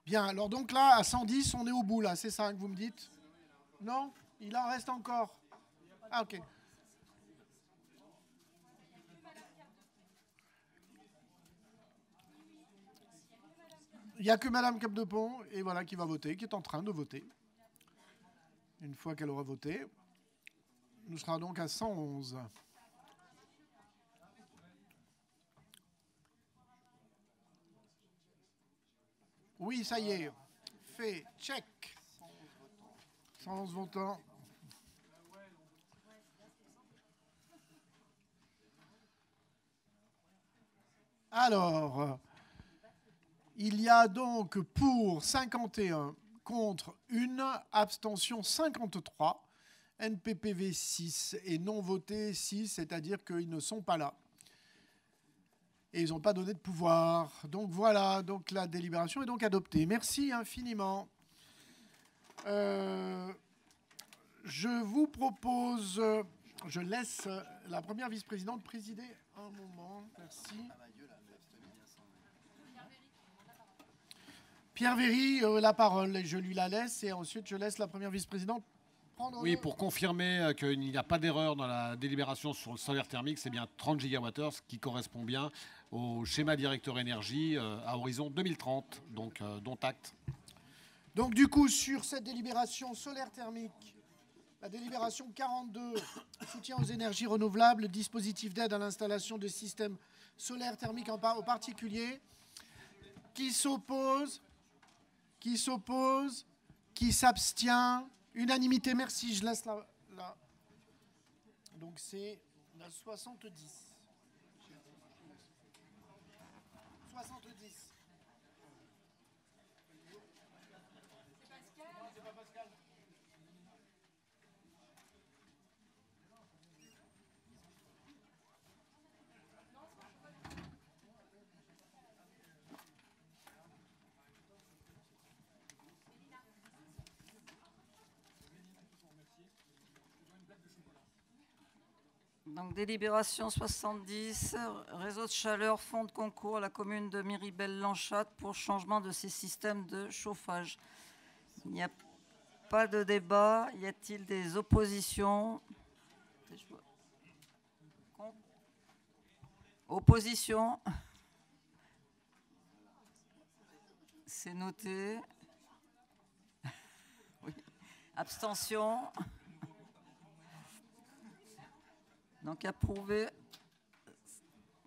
Bien, alors donc là, à 110, on est au bout, là, c'est ça que vous me dites? Non? Il en reste encore? Ah, ok. Il n'y a que Madame Capdepont, et voilà, qui va voter, qui est en train de voter. Une fois qu'elle aura voté, nous serons donc à 111. Oui, ça y est. Fait. Check. 111 votants. Alors, il y a donc pour 51, contre 1, abstention 53, NPPV 6 et non voté 6, c'est-à-dire qu'ils ne sont pas là. Et ils n'ont pas donné de pouvoir. Donc voilà, donc la délibération est donc adoptée. Merci infiniment. Je vous propose, je laisse la première vice-présidente présider un moment. Merci. Pierre Véry, la parole, et je lui la laisse, et ensuite je laisse la première vice-présidente prendre... Oui, pour confirmer qu'il n'y a pas d'erreur dans la délibération sur le solaire thermique, c'est bien 30 gigawattheures, ce qui correspond bien au schéma directeur énergie à horizon 2030, donc dont acte. Donc du coup, sur cette délibération solaire thermique, la délibération 42, soutien aux énergies renouvelables, dispositif d'aide à l'installation de systèmes solaires thermiques en particulier, qui s'oppose, qui s'abstient, unanimité, merci, je laisse la... Donc c'est la 70. 70. Donc, délibération 70, réseau de chaleur, fonds de concours à la commune de Miribel-Lanchâtre pour changement de ses systèmes de chauffage. Il n'y a pas de débat. Y a-t-il des oppositions? Opposition? C'est noté. Oui. Abstention? Donc approuvé.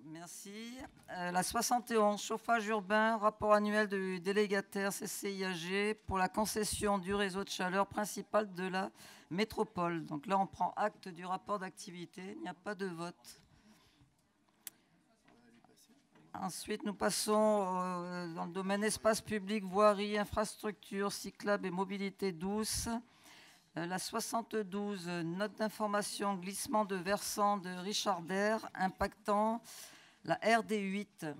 Merci. La 71, chauffage urbain, rapport annuel du délégataire CCIAG pour la concession du réseau de chaleur principal de la métropole. Donc là, on prend acte du rapport d'activité. Il n'y a pas de vote. Ensuite, nous passons dans le domaine espace public, voirie, infrastructure, cyclable et mobilité douce. La 72, note d'information, glissement de versant de Richardaire impactant la RD8.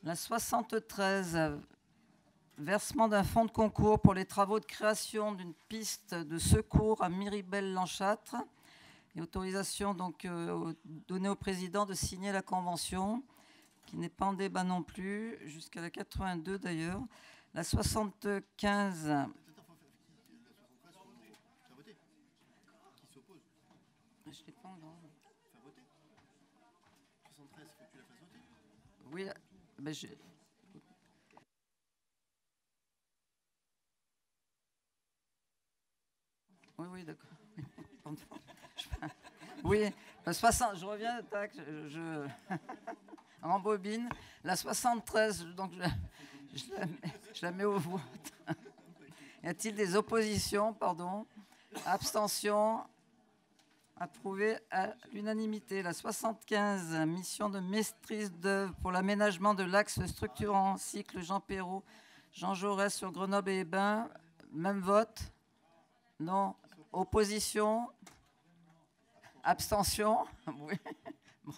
La 73, versement d'un fonds de concours pour les travaux de création d'une piste de secours à Miribel-Lanchâtre. Et autorisation donc donnée au président de signer la convention, qui n'est pas en débat non plus, jusqu'à la 82 d'ailleurs. La 75... Je l'ai pas encore. Faire voter. 73, faut que tu la fasses voter. Oui, ben oui, d'accord. Oui, la 60, je reviens, tac, je rembobine. La 73, donc je la mets au vote. Y a-t-il des oppositions, pardon? Abstention? Approuvé à l'unanimité. La 75, mission de maîtrise d'œuvre pour l'aménagement de l'axe structurant cycle Jean Perrault, Jean Jaurès sur Grenoble et Hébin. Même vote? Non. Opposition? Abstention? Oui. Bon.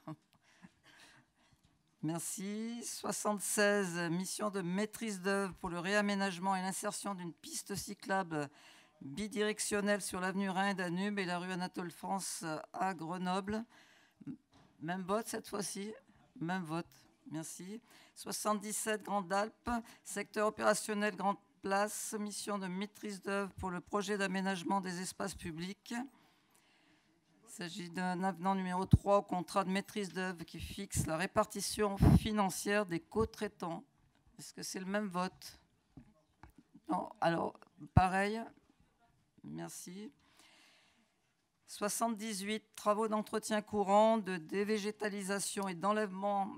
Merci. 76, mission de maîtrise d'œuvre pour le réaménagement et l'insertion d'une piste cyclable bidirectionnelle sur l'avenue Rhin-Danube et la rue Anatole France à Grenoble. Même vote cette fois-ci. Même vote. Merci. 77, Grande Alpes, secteur opérationnel Grande Place, mission de maîtrise d'œuvre pour le projet d'aménagement des espaces publics. Il s'agit d'un avenant numéro 3 au contrat de maîtrise d'œuvre qui fixe la répartition financière des co-traitants. Est-ce que c'est le même vote? Non. Alors, pareil. Merci. 78, travaux d'entretien courant, de dévégétalisation et d'enlèvement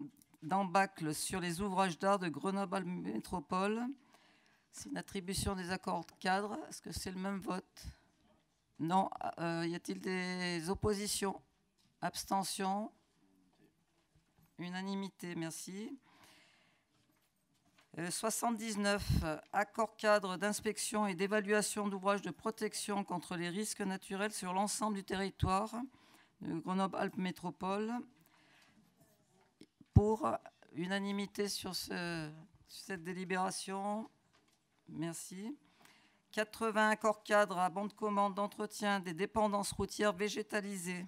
d'Ambacle sur les ouvrages d'art de Grenoble Métropole. C'est une attribution des accords cadres. Est-ce que c'est le même vote? Non. Y a-t-il des oppositions? Abstention? Unanimité, merci. 79, accord cadre d'inspection et d'évaluation d'ouvrages de protection contre les risques naturels sur l'ensemble du territoire de Grenoble-Alpes Métropole. Pour unanimité sur cette délibération. Merci. 80, accord cadre à bon de commande d'entretien des dépendances routières végétalisées.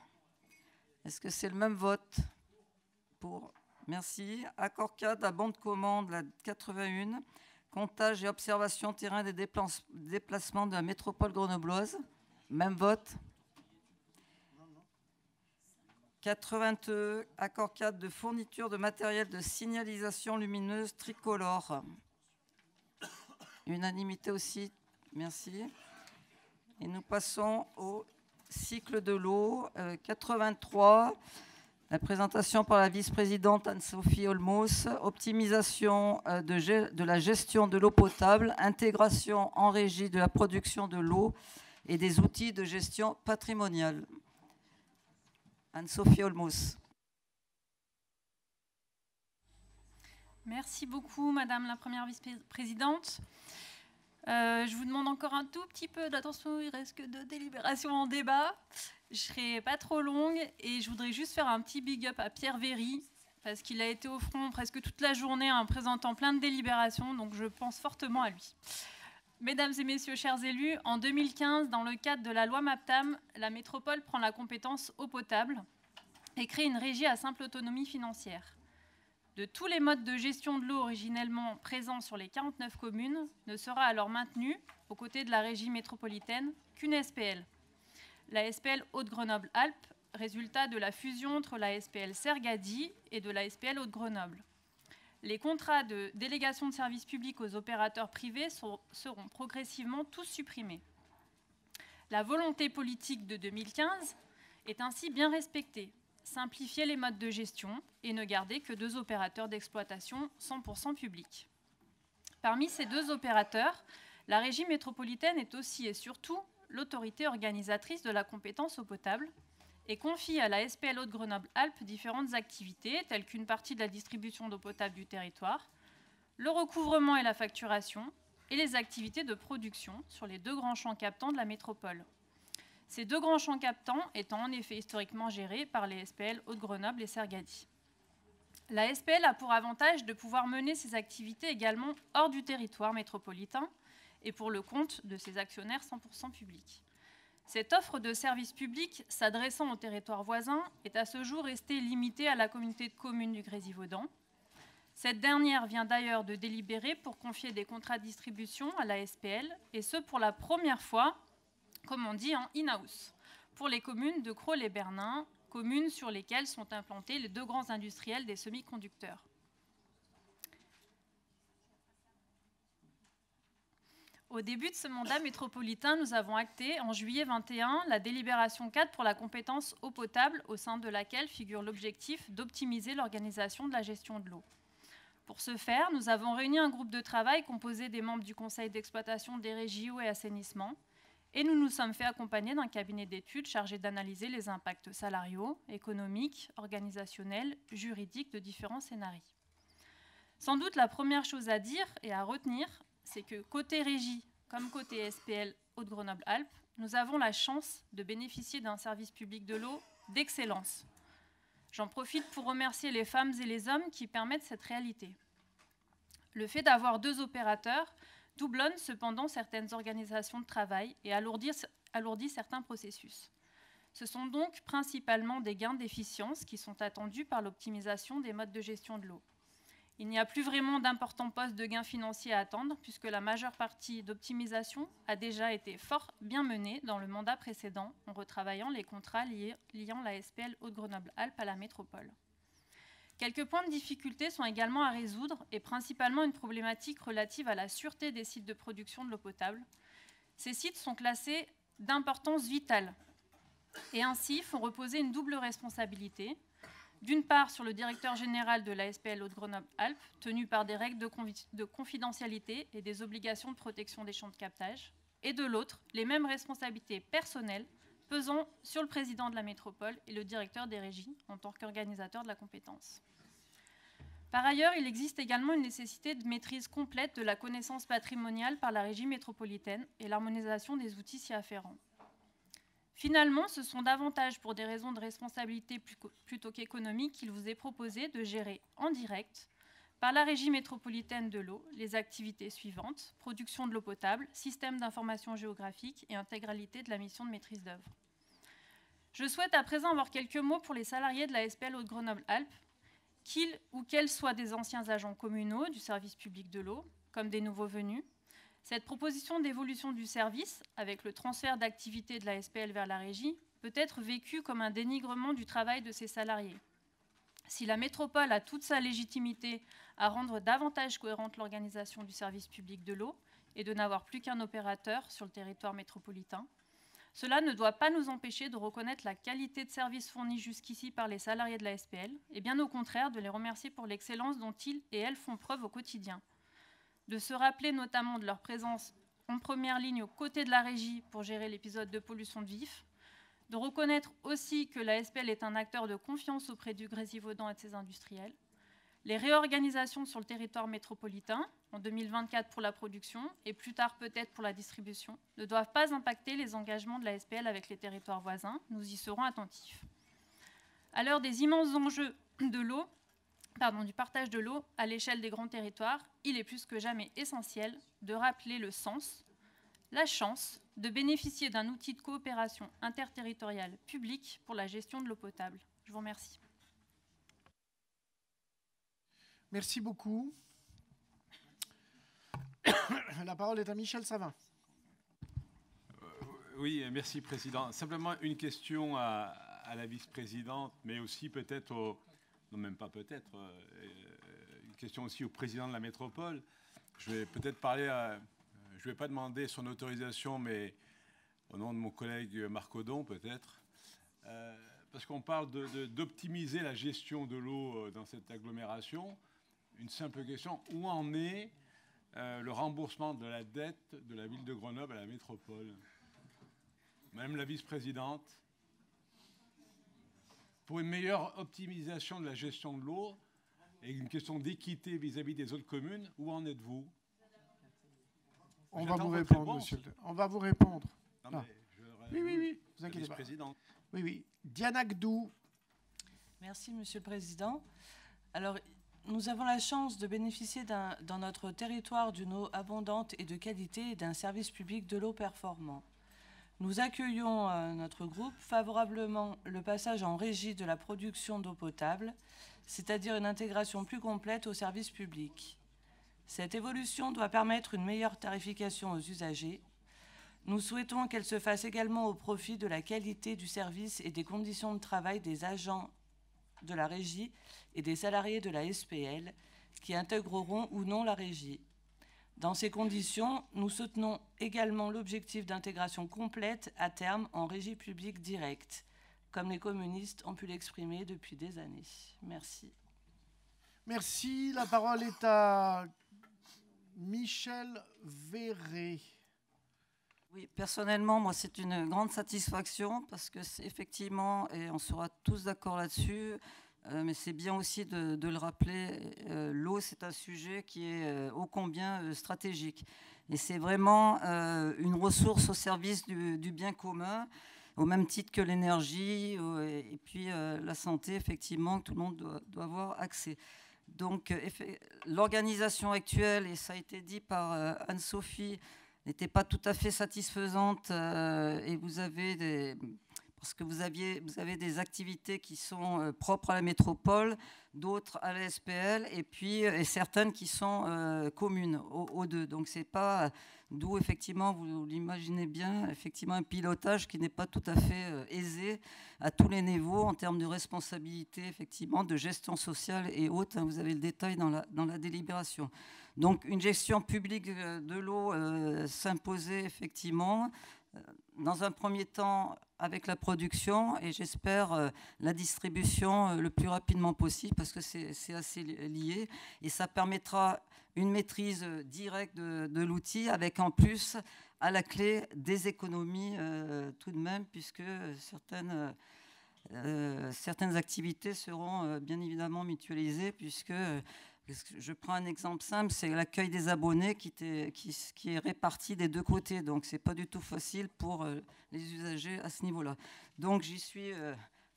Est-ce que c'est le même vote? Pour. Merci. Accord cadre à bon de commande, la 81, comptage et observation terrain des déplacements de la métropole grenobloise. Même vote. 82, accord cadre de fourniture de matériel de signalisation lumineuse tricolore. Unanimité aussi. Merci. Et nous passons au cycle de l'eau. 83. La présentation par la vice-présidente Anne-Sophie Olmos, optimisation de la gestion de l'eau potable, intégration en régie de la production de l'eau et des outils de gestion patrimoniale. Anne-Sophie Olmos. Merci beaucoup, Madame la Première Vice-Présidente. Je vous demande encore un tout petit peu d'attention, il reste que 2 délibérations en débat. Je ne serai pas trop longue et je voudrais juste faire un petit big up à Pierre Véry parce qu'il a été au front presque toute la journée en présentant plein de délibérations, donc je pense fortement à lui. Mesdames et messieurs, chers élus, en 2015, dans le cadre de la loi MAPTAM, la métropole prend la compétence eau potable et crée une régie à simple autonomie financière. De tous les modes de gestion de l'eau originellement présents sur les 49 communes, ne sera alors maintenue, aux côtés de la régie métropolitaine, qu'une SPL. La SPL Haute-Grenoble-Alpes, résultat de la fusion entre la SPL Sergadie et de la SPL Haute-Grenoble. Les contrats de délégation de services publics aux opérateurs privés seront progressivement tous supprimés. La volonté politique de 2015 est ainsi bien respectée. Simplifier les modes de gestion et ne garder que 2 opérateurs d'exploitation 100% publics. Parmi ces 2 opérateurs, la régie métropolitaine est aussi et surtout l'autorité organisatrice de la compétence eau potable et confie à la SPL Haute-Grenoble-Alpes différentes activités telles qu'une partie de la distribution d'eau potable du territoire, le recouvrement et la facturation et les activités de production sur les 2 grands champs captants de la métropole. Ces 2 grands champs captants étant en effet historiquement gérés par les SPL Haute-Grenoble et Sergadie. La SPL a pour avantage de pouvoir mener ses activités également hors du territoire métropolitain et pour le compte de ses actionnaires 100% publics. Cette offre de services publics s'adressant aux territoires voisins est à ce jour restée limitée à la communauté de communes du Grésivaudan. Cette dernière vient d'ailleurs de délibérer pour confier des contrats de distribution à la SPL, et ce pour la première fois, comme on dit, en in-house, pour les communes de Crolles et Bernin, communes sur lesquelles sont implantés les 2 grands industriels des semi-conducteurs. Au début de ce mandat métropolitain, nous avons acté en juillet 2021 la délibération 4 pour la compétence eau potable, au sein de laquelle figure l'objectif d'optimiser l'organisation de la gestion de l'eau. Pour ce faire, nous avons réuni un groupe de travail composé des membres du conseil d'exploitation des régies eau et assainissement, et nous nous sommes fait accompagner d'un cabinet d'études chargé d'analyser les impacts salariaux, économiques, organisationnels, juridiques de différents scénarios. Sans doute la première chose à dire et à retenir, c'est que côté régie comme côté SPL Haute-Grenoble-Alpes, nous avons la chance de bénéficier d'un service public de l'eau d'excellence. J'en profite pour remercier les femmes et les hommes qui permettent cette réalité. Le fait d'avoir 2 opérateurs doublonne cependant certaines organisations de travail et alourdit certains processus. Ce sont donc principalement des gains d'efficience qui sont attendus par l'optimisation des modes de gestion de l'eau. Il n'y a plus vraiment d'importants postes de gains financiers à attendre puisque la majeure partie d'optimisation a déjà été fort bien menée dans le mandat précédent en retravaillant les contrats liant la SPL Haute-Grenoble-Alpes à la métropole. Quelques points de difficulté sont également à résoudre et principalement une problématique relative à la sûreté des sites de production de l'eau potable. Ces sites sont classés d'importance vitale et ainsi font reposer une double responsabilité, D'une part, sur le directeur général de la SPL Haute-Grenoble-Alpes, tenu par des règles de confidentialité et des obligations de protection des champs de captage, et de l'autre, les mêmes responsabilités personnelles pesant sur le président de la métropole et le directeur des régies en tant qu'organisateur de la compétence. Par ailleurs, il existe également une nécessité de maîtrise complète de la connaissance patrimoniale par la régie métropolitaine et l'harmonisation des outils s'y afférents. Finalement, ce sont davantage pour des raisons de responsabilité plutôt qu'économiques qu'il vous est proposé de gérer en direct, par la régie métropolitaine de l'eau, les activités suivantes: production de l'eau potable, système d'information géographique et intégralité de la mission de maîtrise d'œuvre. Je souhaite à présent avoir quelques mots pour les salariés de la SPL Haute-Grenoble-Alpes, qu'ils ou qu'elles soient des anciens agents communaux du service public de l'eau, comme des nouveaux venus. Cette proposition d'évolution du service, avec le transfert d'activité de la SPL vers la régie, peut être vécue comme un dénigrement du travail de ses salariés. Si la métropole a toute sa légitimité à rendre davantage cohérente l'organisation du service public de l'eau et de n'avoir plus qu'un opérateur sur le territoire métropolitain, cela ne doit pas nous empêcher de reconnaître la qualité de service fournie jusqu'ici par les salariés de la SPL, et bien au contraire de les remercier pour l'excellence dont ils et elles font preuve au quotidien. De se rappeler notamment de leur présence en première ligne aux côtés de la régie pour gérer l'épisode de pollution de vif, de reconnaître aussi que la SPL est un acteur de confiance auprès du Grésivaudan et de ses industriels. Les réorganisations sur le territoire métropolitain, en 2024 pour la production et plus tard peut-être pour la distribution, ne doivent pas impacter les engagements de la SPL avec les territoires voisins. Nous y serons attentifs. À l'heure des immenses enjeux de l'eau, du partage de l'eau à l'échelle des grands territoires, il est plus que jamais essentiel de rappeler le sens, la chance de bénéficier d'un outil de coopération interterritoriale publique pour la gestion de l'eau potable. Je vous remercie. Merci beaucoup. La parole est à Michel Savin. Oui, merci Président. Simplement une question à la vice-présidente, mais aussi peut-être au... Non, même pas peut-être. Une question aussi au président de la métropole. Je vais peut-être parler à... Je ne vais pas demander son autorisation, mais au nom de mon collègue Marc Audon, peut-être. Parce qu'on parle d'optimiser la gestion de l'eau dans cette agglomération. Une simple question, où en est le remboursement de la dette de la ville de Grenoble à la métropole? Même la vice-présidente. Pour une meilleure optimisation de la gestion de l'eau et une question d'équité vis-à-vis des autres communes, où en êtes-vous? On va vous répondre, monsieur. On va vous répondre. Non, oui, vous inquiétez pas. Oui, oui. Diana Gdou. Merci, monsieur le Président. Alors, nous avons la chance de bénéficier dans notre territoire d'une eau abondante et de qualité et d'un service public de l'eau performant. Nous accueillons notre groupe favorablement le passage en régie de la production d'eau potable, c'est-à-dire une intégration plus complète au service public. Cette évolution doit permettre une meilleure tarification aux usagers. Nous souhaitons qu'elle se fasse également au profit de la qualité du service et des conditions de travail des agents de la régie et des salariés de la SPL qui intégreront ou non la régie. Dans ces conditions, nous soutenons également l'objectif d'intégration complète à terme en régie publique directe, comme les communistes ont pu l'exprimer depuis des années. Merci. Merci. La parole est à Michel Verret. Oui, personnellement, moi, c'est une grande satisfaction parce que c'est effectivement, et on sera tous d'accord là-dessus, mais c'est bien aussi de le rappeler, l'eau, c'est un sujet qui est ô combien stratégique. Et c'est vraiment une ressource au service du bien commun, au même titre que l'énergie et puis la santé, effectivement, que tout le monde doit avoir accès. Donc, l'organisation actuelle, et ça a été dit par Anne-Sophie, n'était pas tout à fait satisfaisante et vous avez parce que vous avez des activités qui sont propres à la métropole, d'autres à la SPL et certaines qui sont communes aux deux. Donc c'est pas, d'où effectivement, vous l'imaginez bien, effectivement un pilotage qui n'est pas tout à fait aisé à tous les niveaux en termes de responsabilité, effectivement, de gestion sociale et autres. Hein, vous avez le détail dans la délibération. Donc une gestion publique de l'eau s'imposait effectivement. dans un premier temps avec la production et j'espère la distribution le plus rapidement possible parce que c'est assez lié et ça permettra une maîtrise directe de l'outil avec en plus à la clé des économies tout de même puisque certaines activités seront bien évidemment mutualisées puisque je prends un exemple simple, c'est l'accueil des abonnés qui est réparti des deux côtés. Donc, ce n'est pas du tout facile pour les usagers à ce niveau-là. Donc, j'y suis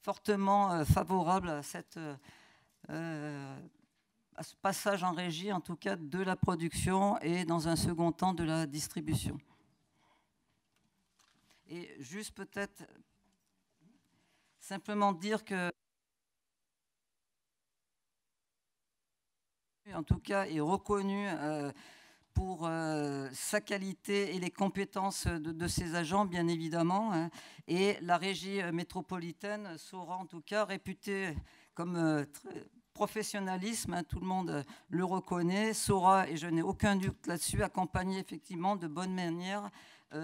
fortement favorable à ce passage en régie, en tout cas de la production et dans un second temps de la distribution. Et juste peut-être simplement dire que en tout cas, est reconnu pour sa qualité et les compétences de ses agents, bien évidemment. Hein. Et la régie métropolitaine sera en tout cas réputée comme professionnalisme, hein, tout le monde le reconnaît, saura, et je n'ai aucun doute là-dessus, accompagner effectivement de bonne manière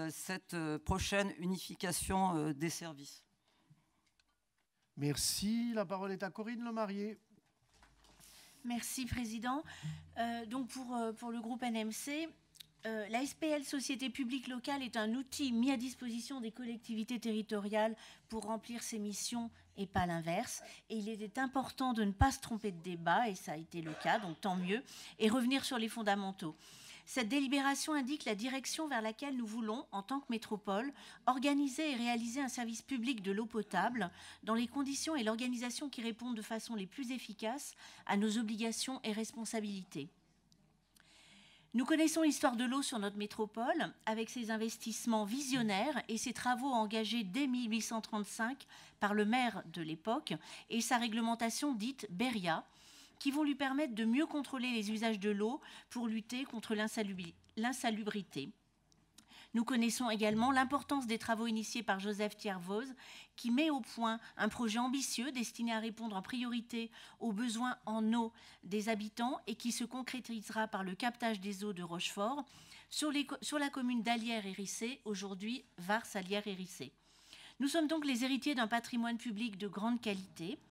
cette prochaine unification des services. Merci. La parole est à Corinne Lemarié. Merci, Président. Donc pour le groupe NMC, la SPL, Société publique locale, est un outil mis à disposition des collectivités territoriales pour remplir ses missions et pas l'inverse. Et il était important de ne pas se tromper de débat, et ça a été le cas, donc tant mieux, et revenir sur les fondamentaux. Cette délibération indique la direction vers laquelle nous voulons, en tant que métropole, organiser et réaliser un service public de l'eau potable dans les conditions et l'organisation qui répondent de façon les plus efficaces à nos obligations et responsabilités. Nous connaissons l'histoire de l'eau sur notre métropole, avec ses investissements visionnaires et ses travaux engagés dès 1835 par le maire de l'époque et sa réglementation dite Beria, qui vont lui permettre de mieux contrôler les usages de l'eau pour lutter contre l'insalubrité. Nous connaissons également l'importance des travaux initiés par Joseph Thiervoz, qui met au point un projet ambitieux destiné à répondre en priorité aux besoins en eau des habitants et qui se concrétisera par le captage des eaux de Rochefort sur la commune d'Allières-Hérissé, aujourd'hui Vars-Allières-Hérissé. Nous sommes donc les héritiers d'un patrimoine public de grande qualité,